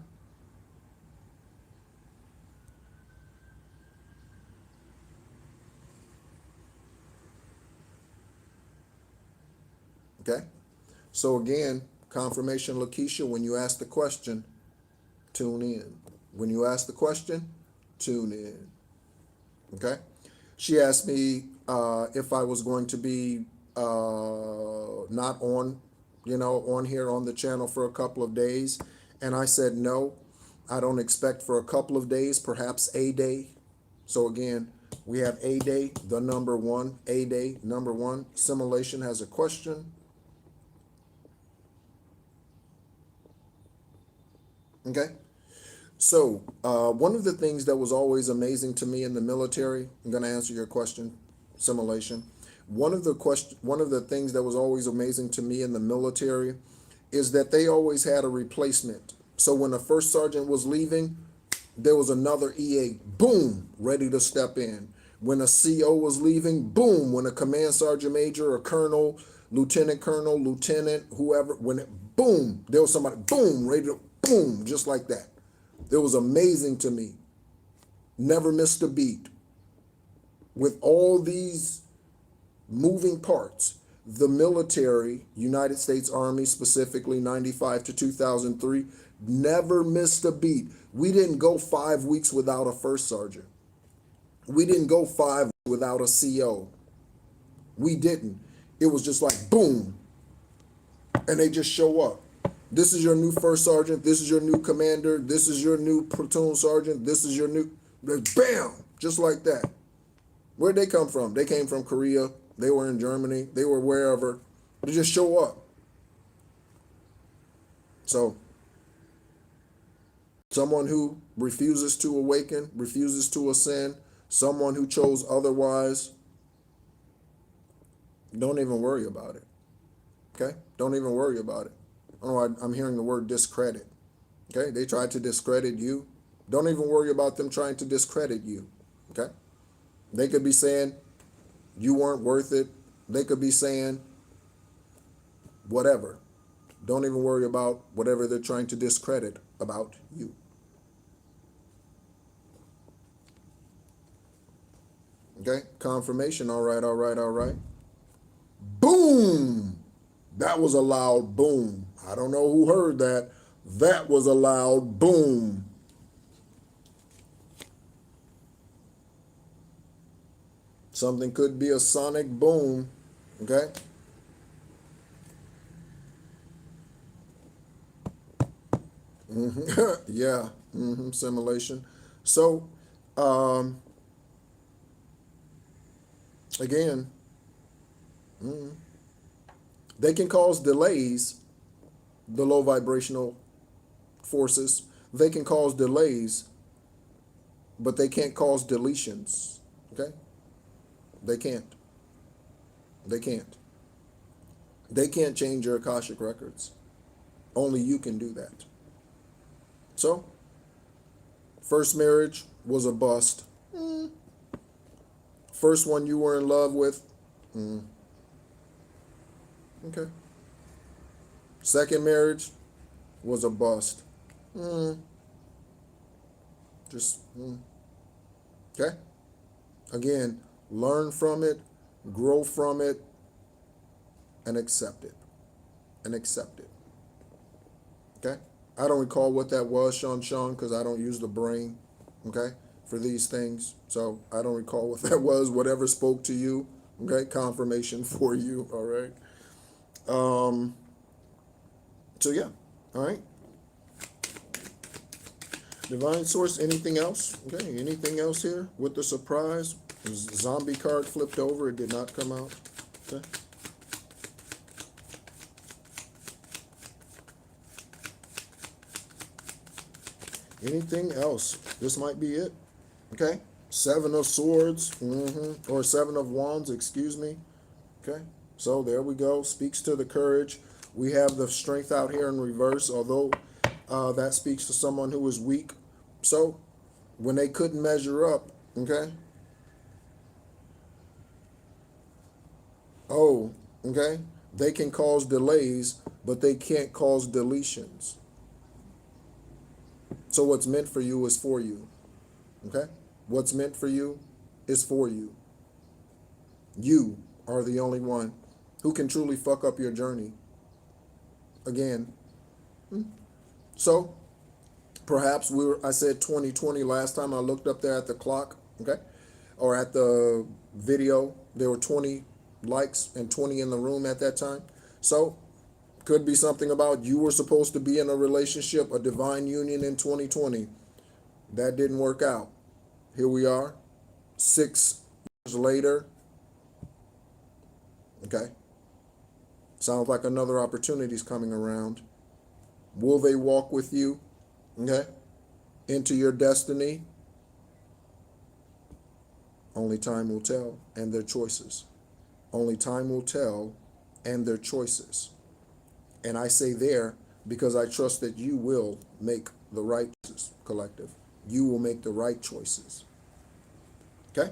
Okay. So again, confirmation, Lakeisha, when you ask the question, tune in. When you ask the question, tune in. Okay. She asked me if I was going to be not on, on here on the channel for a couple of days. And I said, no, I don't expect for a couple of days, perhaps a day. So again, we have a day, the number one, a day, number one. Simulation has a question. Okay. So one of the things that was always amazing to me in the military, I'm going to answer your question, simulation. One of the things that was always amazing to me in the military is that they always had a replacement. So when a first sergeant was leaving, there was another EA, boom, ready to step in. When a CO was leaving, boom, when a command sergeant major, a colonel, colonel, lieutenant, whoever, when it, boom, there was somebody, boom, ready to, boom, just like that. It was amazing to me. Never missed a beat. With all these moving parts, the military, United States Army, specifically 95 to 2003, never missed a beat. We didn't go 5 weeks without a first sergeant. We didn't go 5 without a CO. We didn't. It was just like boom, and they just show up. This is your new first sergeant. This is your new commander. This is your new platoon sergeant. This is your new, bam, just like that. Where'd they come from? They came from Korea. They were in Germany. They were wherever. They just show up. So someone who refuses to awaken, refuses to ascend, someone who chose otherwise, don't even worry about it. Okay? Don't even worry about it. Oh, I'm hearing the word discredit. Okay? They tried to discredit you. Don't even worry about them trying to discredit you. Okay? They could be saying you weren't worth it. They could be saying whatever. Don't even worry about whatever they're trying to discredit about you. Okay? Confirmation. All right, all right, all right. Boom! That was a loud boom. I don't know who heard that. That was a loud boom. Something could be a sonic boom. Okay? Yeah. Simulation. So, again, they can cause delays, the low vibrational forces. They can cause delays, but they can't cause deletions. Okay? They can't. They can't. They can't change your Akashic records. Only you can do that. So, first marriage was a bust. First one you were in love with. Okay. Second marriage was a bust. Okay. Again, learn from it, grow from it, and accept it. And accept it. Okay? I don't recall what that was, Sean, because I don't use the brain, okay, for these things. So I don't recall what that was. Whatever spoke to you, okay, confirmation for you, all right? So yeah, all right. Divine Source, anything else? Okay, anything else here with the surprise? Zombie card flipped over, it did not come out. Okay. Anything else? This might be it. Okay. Seven of Swords, or Seven of Wands, excuse me. Okay. So there we go. Speaks to the courage. We have the Strength out here in reverse, although that speaks to someone who is weak. So when they couldn't measure up, okay? Oh, okay? They can cause delays, but they can't cause deletions. So what's meant for you is for you, okay? What's meant for you is for you. You are the only one who can truly fuck up your journey. Again. So perhaps I said 2020 last time I looked up there at the clock, okay? Or at the video, there were 20 likes and 20 in the room at that time. So could be something about you were supposed to be in a relationship, a divine union in 2020. That didn't work out. Here we are, 6 years later. Okay. Sounds like another opportunity is coming around. Will they walk with you, okay, into your destiny? Only time will tell, and their choices. Only time will tell, and their choices. And I say there because I trust that you will make the right choices, collective. You will make the right choices. Okay?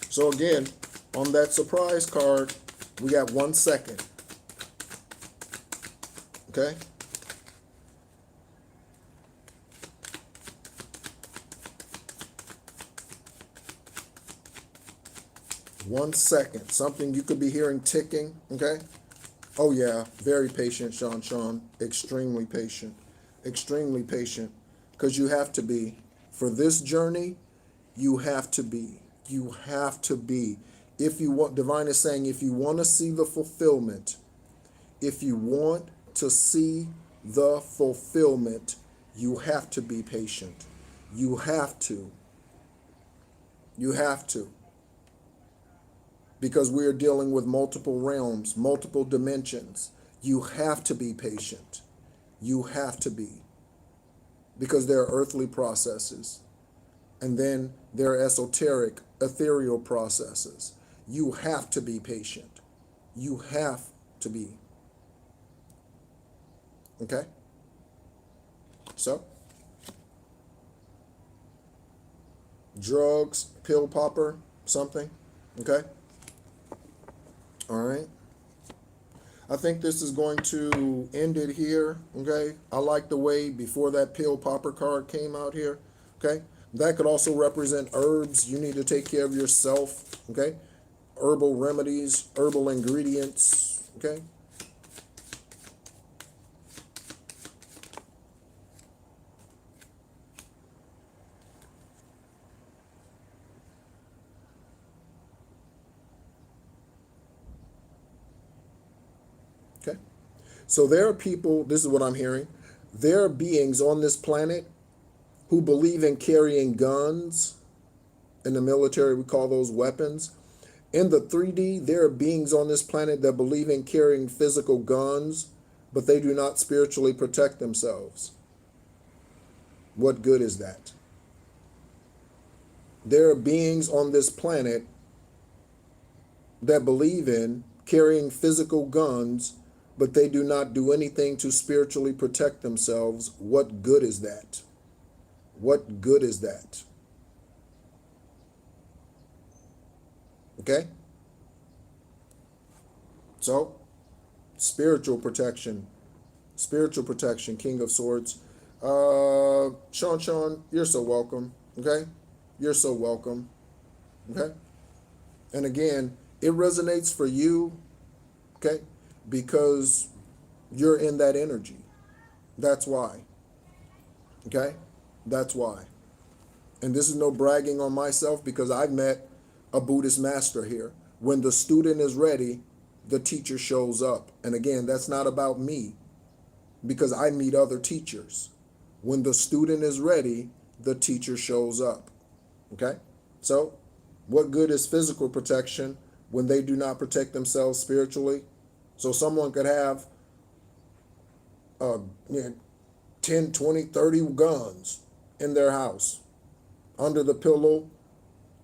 So again, on that surprise card, we got 1 second. Okay? One second. Something you could be hearing ticking. Okay? Oh yeah, very patient, Sean. Extremely patient. Extremely patient. Because you have to be. For this journey, you have to be. You have to be. If you want, Divine is saying, if you want to see the fulfillment, if you want to see the fulfillment, you have to be patient. You have to. You have to. Because we are dealing with multiple realms, multiple dimensions. You have to be patient. You have to be. Because there are earthly processes. And then there are esoteric, ethereal processes. You have to be patient. You have to be. Okay? So, drugs, pill popper, something. Okay? All right. I think this is going to end it here. Okay. I like the way before that pill popper card came out here. Okay. That could also represent herbs. You need to take care of yourself. Okay. Herbal remedies, herbal ingredients. Okay. Okay. So there are people, this is what I'm hearing. There are beings on this planet who believe in carrying guns. In the military, we call those weapons. In the 3D, there are beings on this planet that believe in carrying physical guns, but they do not spiritually protect themselves. What good is that? There are beings on this planet that believe in carrying physical guns, but they do not do anything to spiritually protect themselves. What good is that? What good is that? Okay? So, spiritual protection, King of Swords. Sean, you're so welcome. Okay? You're so welcome. Okay? And again, it resonates for you, okay? Because you're in that energy. That's why. Okay? That's why. And this is no bragging on myself because I've met a Buddhist master here. When the student is ready, the teacher shows up. And again, that's not about me because I meet other teachers. When the student is ready, the teacher shows up. Okay? So, what good is physical protection when they do not protect themselves spiritually? So someone could have 10, 20, 30 guns in their house, under the pillow,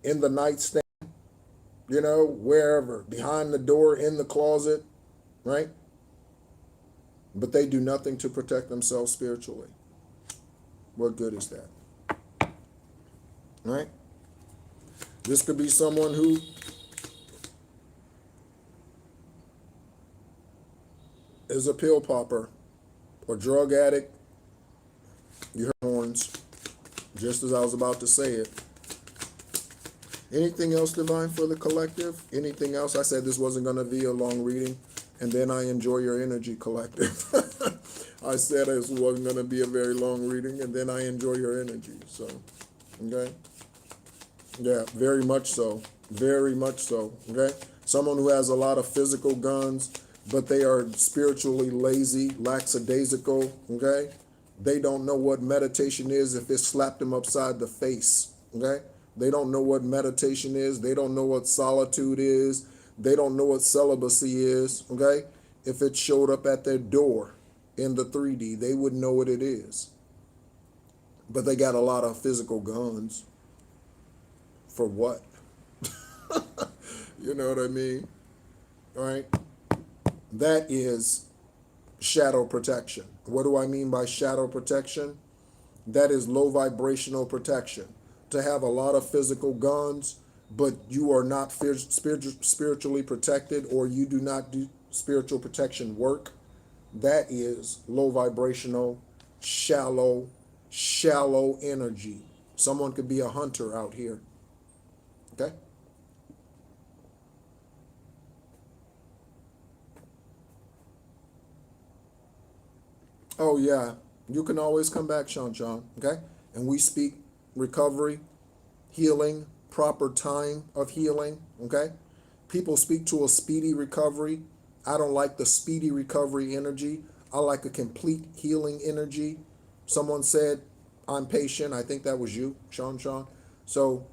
in the nightstand, wherever, behind the door, in the closet, right? But they do nothing to protect themselves spiritually. What good is that? right? This could be someone who is a pill popper or drug addict. You heard horns, just as I was about to say it. Anything else, Divine, for the collective? Anything else? I said this wasn't going to be a long reading, and then I enjoy your energy, collective. I said this wasn't going to be a very long reading, and then I enjoy your energy. So, okay? Yeah, very much so. Very much so, okay? Someone who has a lot of physical guns, but they are spiritually lazy, lackadaisical, okay? They don't know what meditation is if it slapped them upside the face, okay? They don't know what meditation is. They don't know what solitude is. They don't know what celibacy is, okay? If it showed up at their door in the 3D, they wouldn't know what it is. But they got a lot of physical guns. For what? You know what I mean? All right? That is shadow protection. What do I mean by shadow protection? That is low vibrational protection. To have a lot of physical guns, but you are not spiritually protected, or you do not do spiritual protection work, that is low vibrational, shallow energy. Someone could be a hunter out here. Okay? Oh, yeah. You can always come back, Sean. Okay? And we speak recovery, healing, proper time of healing. Okay? People speak to a speedy recovery. I don't like the speedy recovery energy. I like a complete healing energy. Someone said, I'm patient. I think that was you, Sean. So,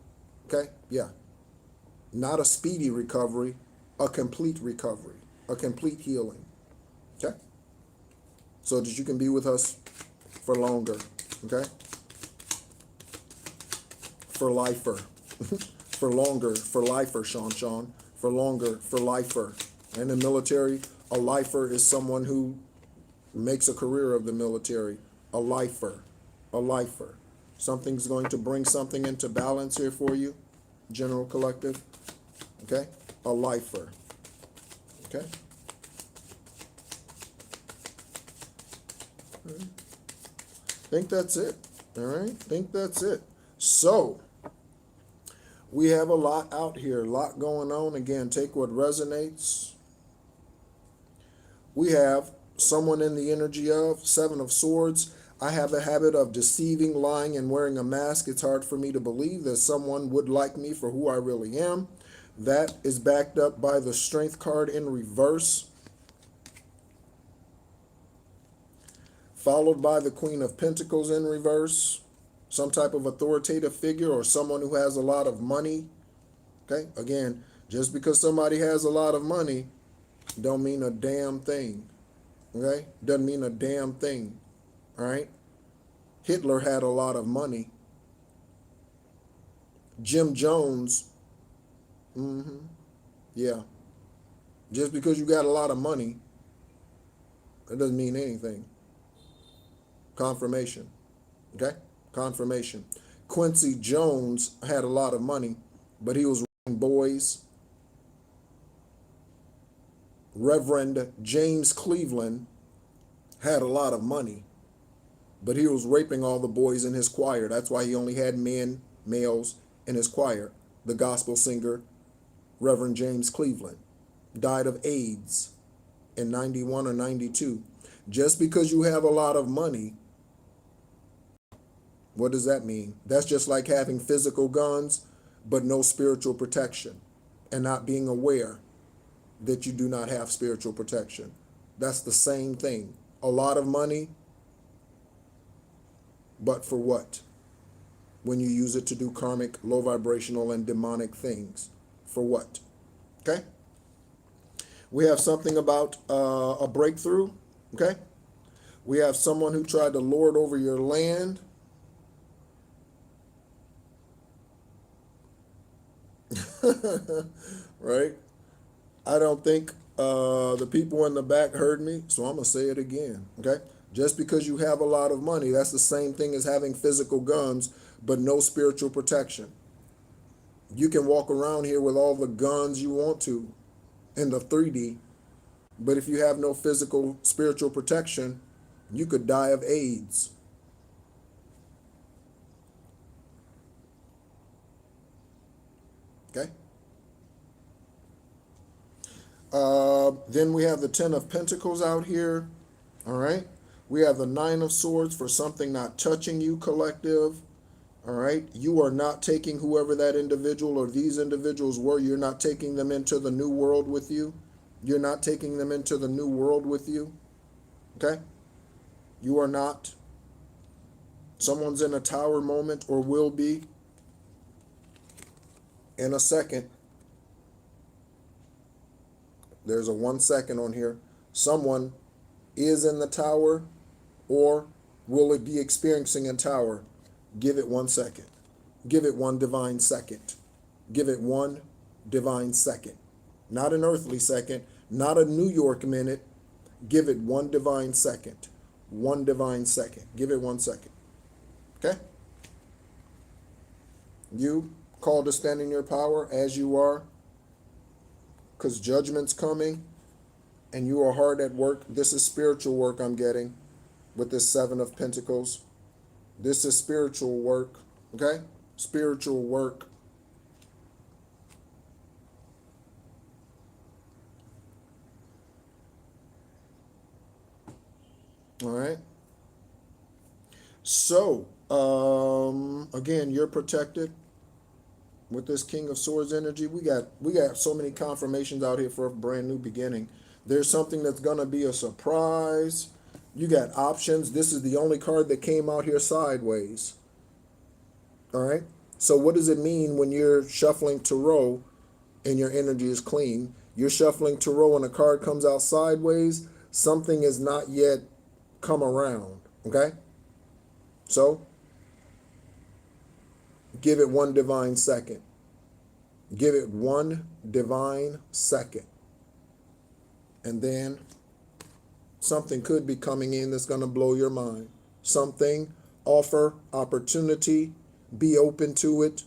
okay? Yeah. Not a speedy recovery, a complete recovery, a complete healing. Okay? So that you can be with us for longer. Okay? For lifer. For longer, for lifer, Sean. For longer, for lifer. In the military, a lifer is someone who makes a career of the military. A lifer. A lifer. Something's going to bring something into balance here for you, General Collective. Okay? A lifer. Okay? I think that's it. All right? I think that's it. So, we have a lot out here, a lot going on. Again, take what resonates. We have someone in the energy of Seven of Swords. I have a habit of deceiving, lying, and wearing a mask. It's hard for me to believe that someone would like me for who I really am. That is backed up by the Strength card in reverse, followed by the Queen of Pentacles in reverse, some type of authoritative figure or someone who has a lot of money. Okay, again, just because somebody has a lot of money don't mean a damn thing. Okay, doesn't mean a damn thing. All right, Hitler had a lot of money. Jim Jones, yeah, just because you got a lot of money, that doesn't mean anything. Confirmation. Okay? Confirmation. Quincy Jones had a lot of money, but he was raping boys. Reverend James Cleveland had a lot of money, but he was raping all the boys in his choir. That's why he only had males in his choir. The gospel singer, Reverend James Cleveland, died of AIDS in 91 or 92. Just because you have a lot of money, what does that mean? That's just like having physical guns, but no spiritual protection, and not being aware that you do not have spiritual protection. That's the same thing. A lot of money, but for what? When you use it to do karmic, low vibrational, and demonic things. For what? Okay? We have something about a breakthrough. Okay? We have someone who tried to lord over your land. Right? I don't think the people in the back heard me, so I'm going to say it again. Okay? Just because you have a lot of money, that's the same thing as having physical guns, but no spiritual protection. You can walk around here with all the guns you want to in the 3D, but if you have no physical spiritual protection, you could die of AIDS. Okay? Then we have the Ten of Pentacles out here. All right? We have the Nine of Swords for something not touching you, collective. All right? You are not taking whoever that individual or these individuals were, you're not taking them into the new world with you. You're not taking them into the new world with you. Okay? You are not. Someone's in a tower moment or will be in a second. There's a 1 second on here. Someone is in the tower or will it be experiencing a tower. Give it 1 second. Give it one divine second. Give it one divine second. Not an earthly second, not a New York minute. Give it one divine second. One divine second. Give it 1 second. Okay? You called to stand in your power as you are, because judgment's coming and you are hard at work. This is spiritual work I'm getting with this Seven of Pentacles. This is spiritual work. Okay? Spiritual work. All right. So, again, you're protected with this King of Swords energy. We got so many confirmations out here for a brand new beginning. There's something that's going to be a surprise. You got options. This is the only card that came out here sideways. All right. So what does it mean when you're shuffling tarot and your energy is clean? You're shuffling tarot and a card comes out sideways. Something is not yet come around. Okay. So give it one divine second. Give it one divine second. And then something could be coming in that's going to blow your mind. Something, offer, opportunity, be open to it.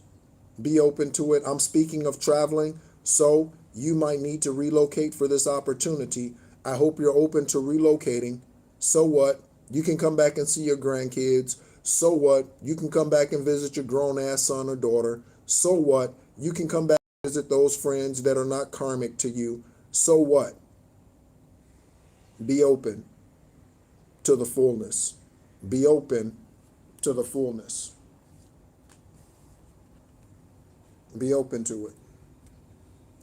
Be open to it. I'm speaking of traveling, so you might need to relocate for this opportunity. I hope you're open to relocating. So what? You can come back and see your grandkids. So what? You can come back and visit your grown-ass son or daughter. So what? You can come back and visit those friends that are not karmic to you. So what? Be open to the fullness. Be open to the fullness. Be open to it.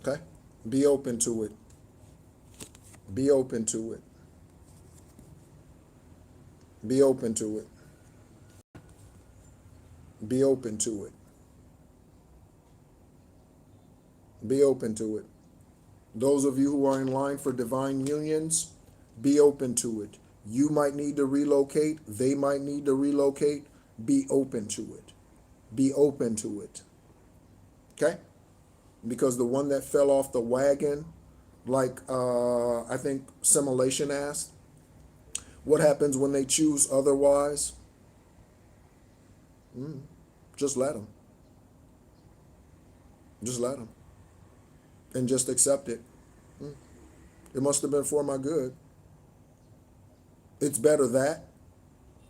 Okay? Be open to it. Be open to it. Be open to it. Be open to it. Be open to it. Those of you who are in line for divine unions, be open to it. You might need to relocate. They might need to relocate. Be open to it. Be open to it. Okay? Because the one that fell off the wagon, like I think Simulation asked, what happens when they choose otherwise? Just let them. Just let them. And just accept it. It must have been for my good. It's better that,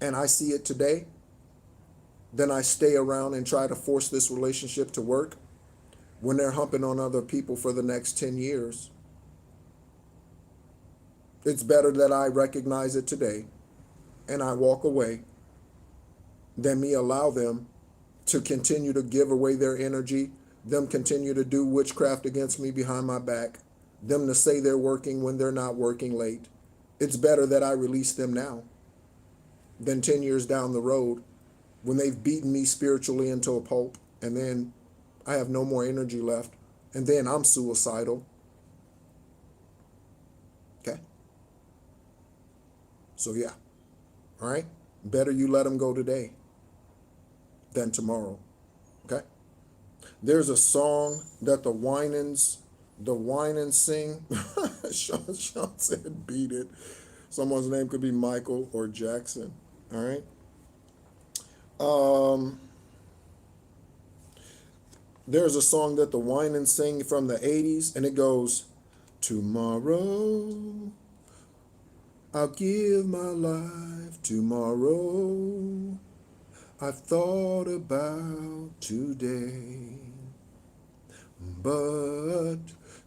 and I see it today, than I stay around and try to force this relationship to work when they're humping on other people for the next 10 years. It's better that I recognize it today and I walk away than me allow them to continue to give away their energy, them continue to do witchcraft against me behind my back, them to say they're working when they're not working late. It's better that I release them now than 10 years down the road when they've beaten me spiritually into a pulp and then I have no more energy left and then I'm suicidal. Okay? So yeah. All right? Better you let them go today than tomorrow. Okay? There's a song that the Winans sing. Sean said beat it. Someone's name could be Michael or Jackson. All right? There's a song that the Winans sing from the 80s, and it goes, tomorrow, I'll give my life tomorrow. I've thought about today, but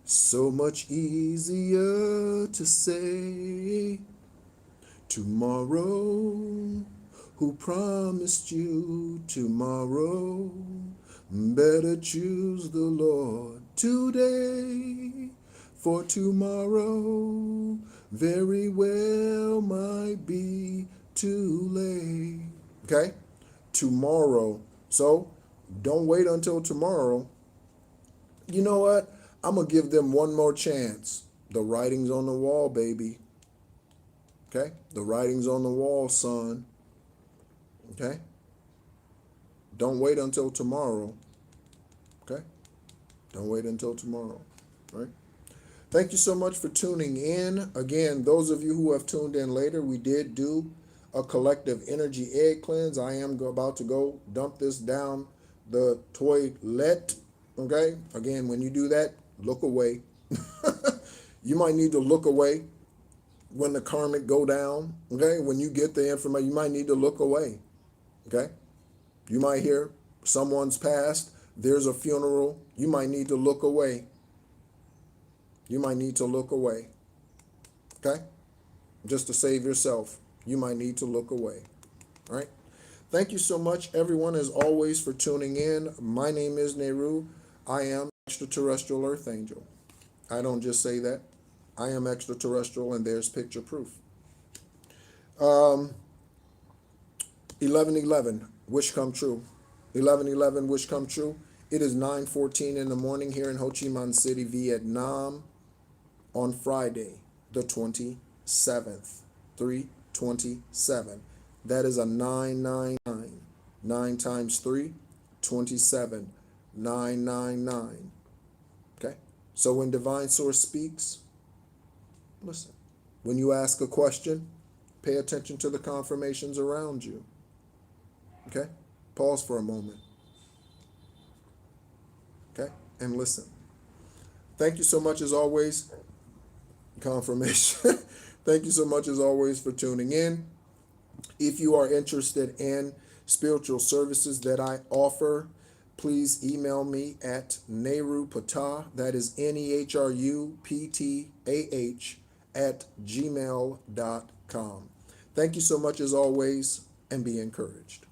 so much easier to say tomorrow. Who promised you tomorrow? Better choose the Lord today, for tomorrow very well might be too late. Okay? Tomorrow. So don't wait until tomorrow. You know what? I'm going to give them one more chance. The writing's on the wall, baby. Okay? The writing's on the wall, son. Okay? Don't wait until tomorrow. Okay? Don't wait until tomorrow. Right? Thank you so much for tuning in. Again, those of you who have tuned in later, we did do a collective energy egg cleanse. I am about to go dump this down the toilet. Okay? Again, when you do that, look away. You might need to look away when the karmic go down. Okay? When you get the information, you might need to look away. Okay? You might hear someone's passed. There's a funeral. You might need to look away. You might need to look away. Okay? Just to save yourself, you might need to look away. All right? Thank you so much, everyone, as always, for tuning in. My name is Nehru. I am extraterrestrial Earth Angel. I don't just say that. I am extraterrestrial, and there's picture proof. 11:11, wish come true. 11:11, wish come true. It is 9:14 in the morning here in Ho Chi Minh City, Vietnam, on Friday, the 27th, 3/27. That is a 999. 9 times 3, 27. 999. Okay? So when Divine Source speaks, listen. When you ask a question, pay attention to the confirmations around you. Okay? Pause for a moment. Okay? And listen. Thank you so much as always. Confirmation. Thank you so much as always for tuning in. If you are interested in spiritual services that I offer, please email me at nehrupatah, that is NEHRUPTAH, at gmail.com. Thank you so much as always, and be encouraged.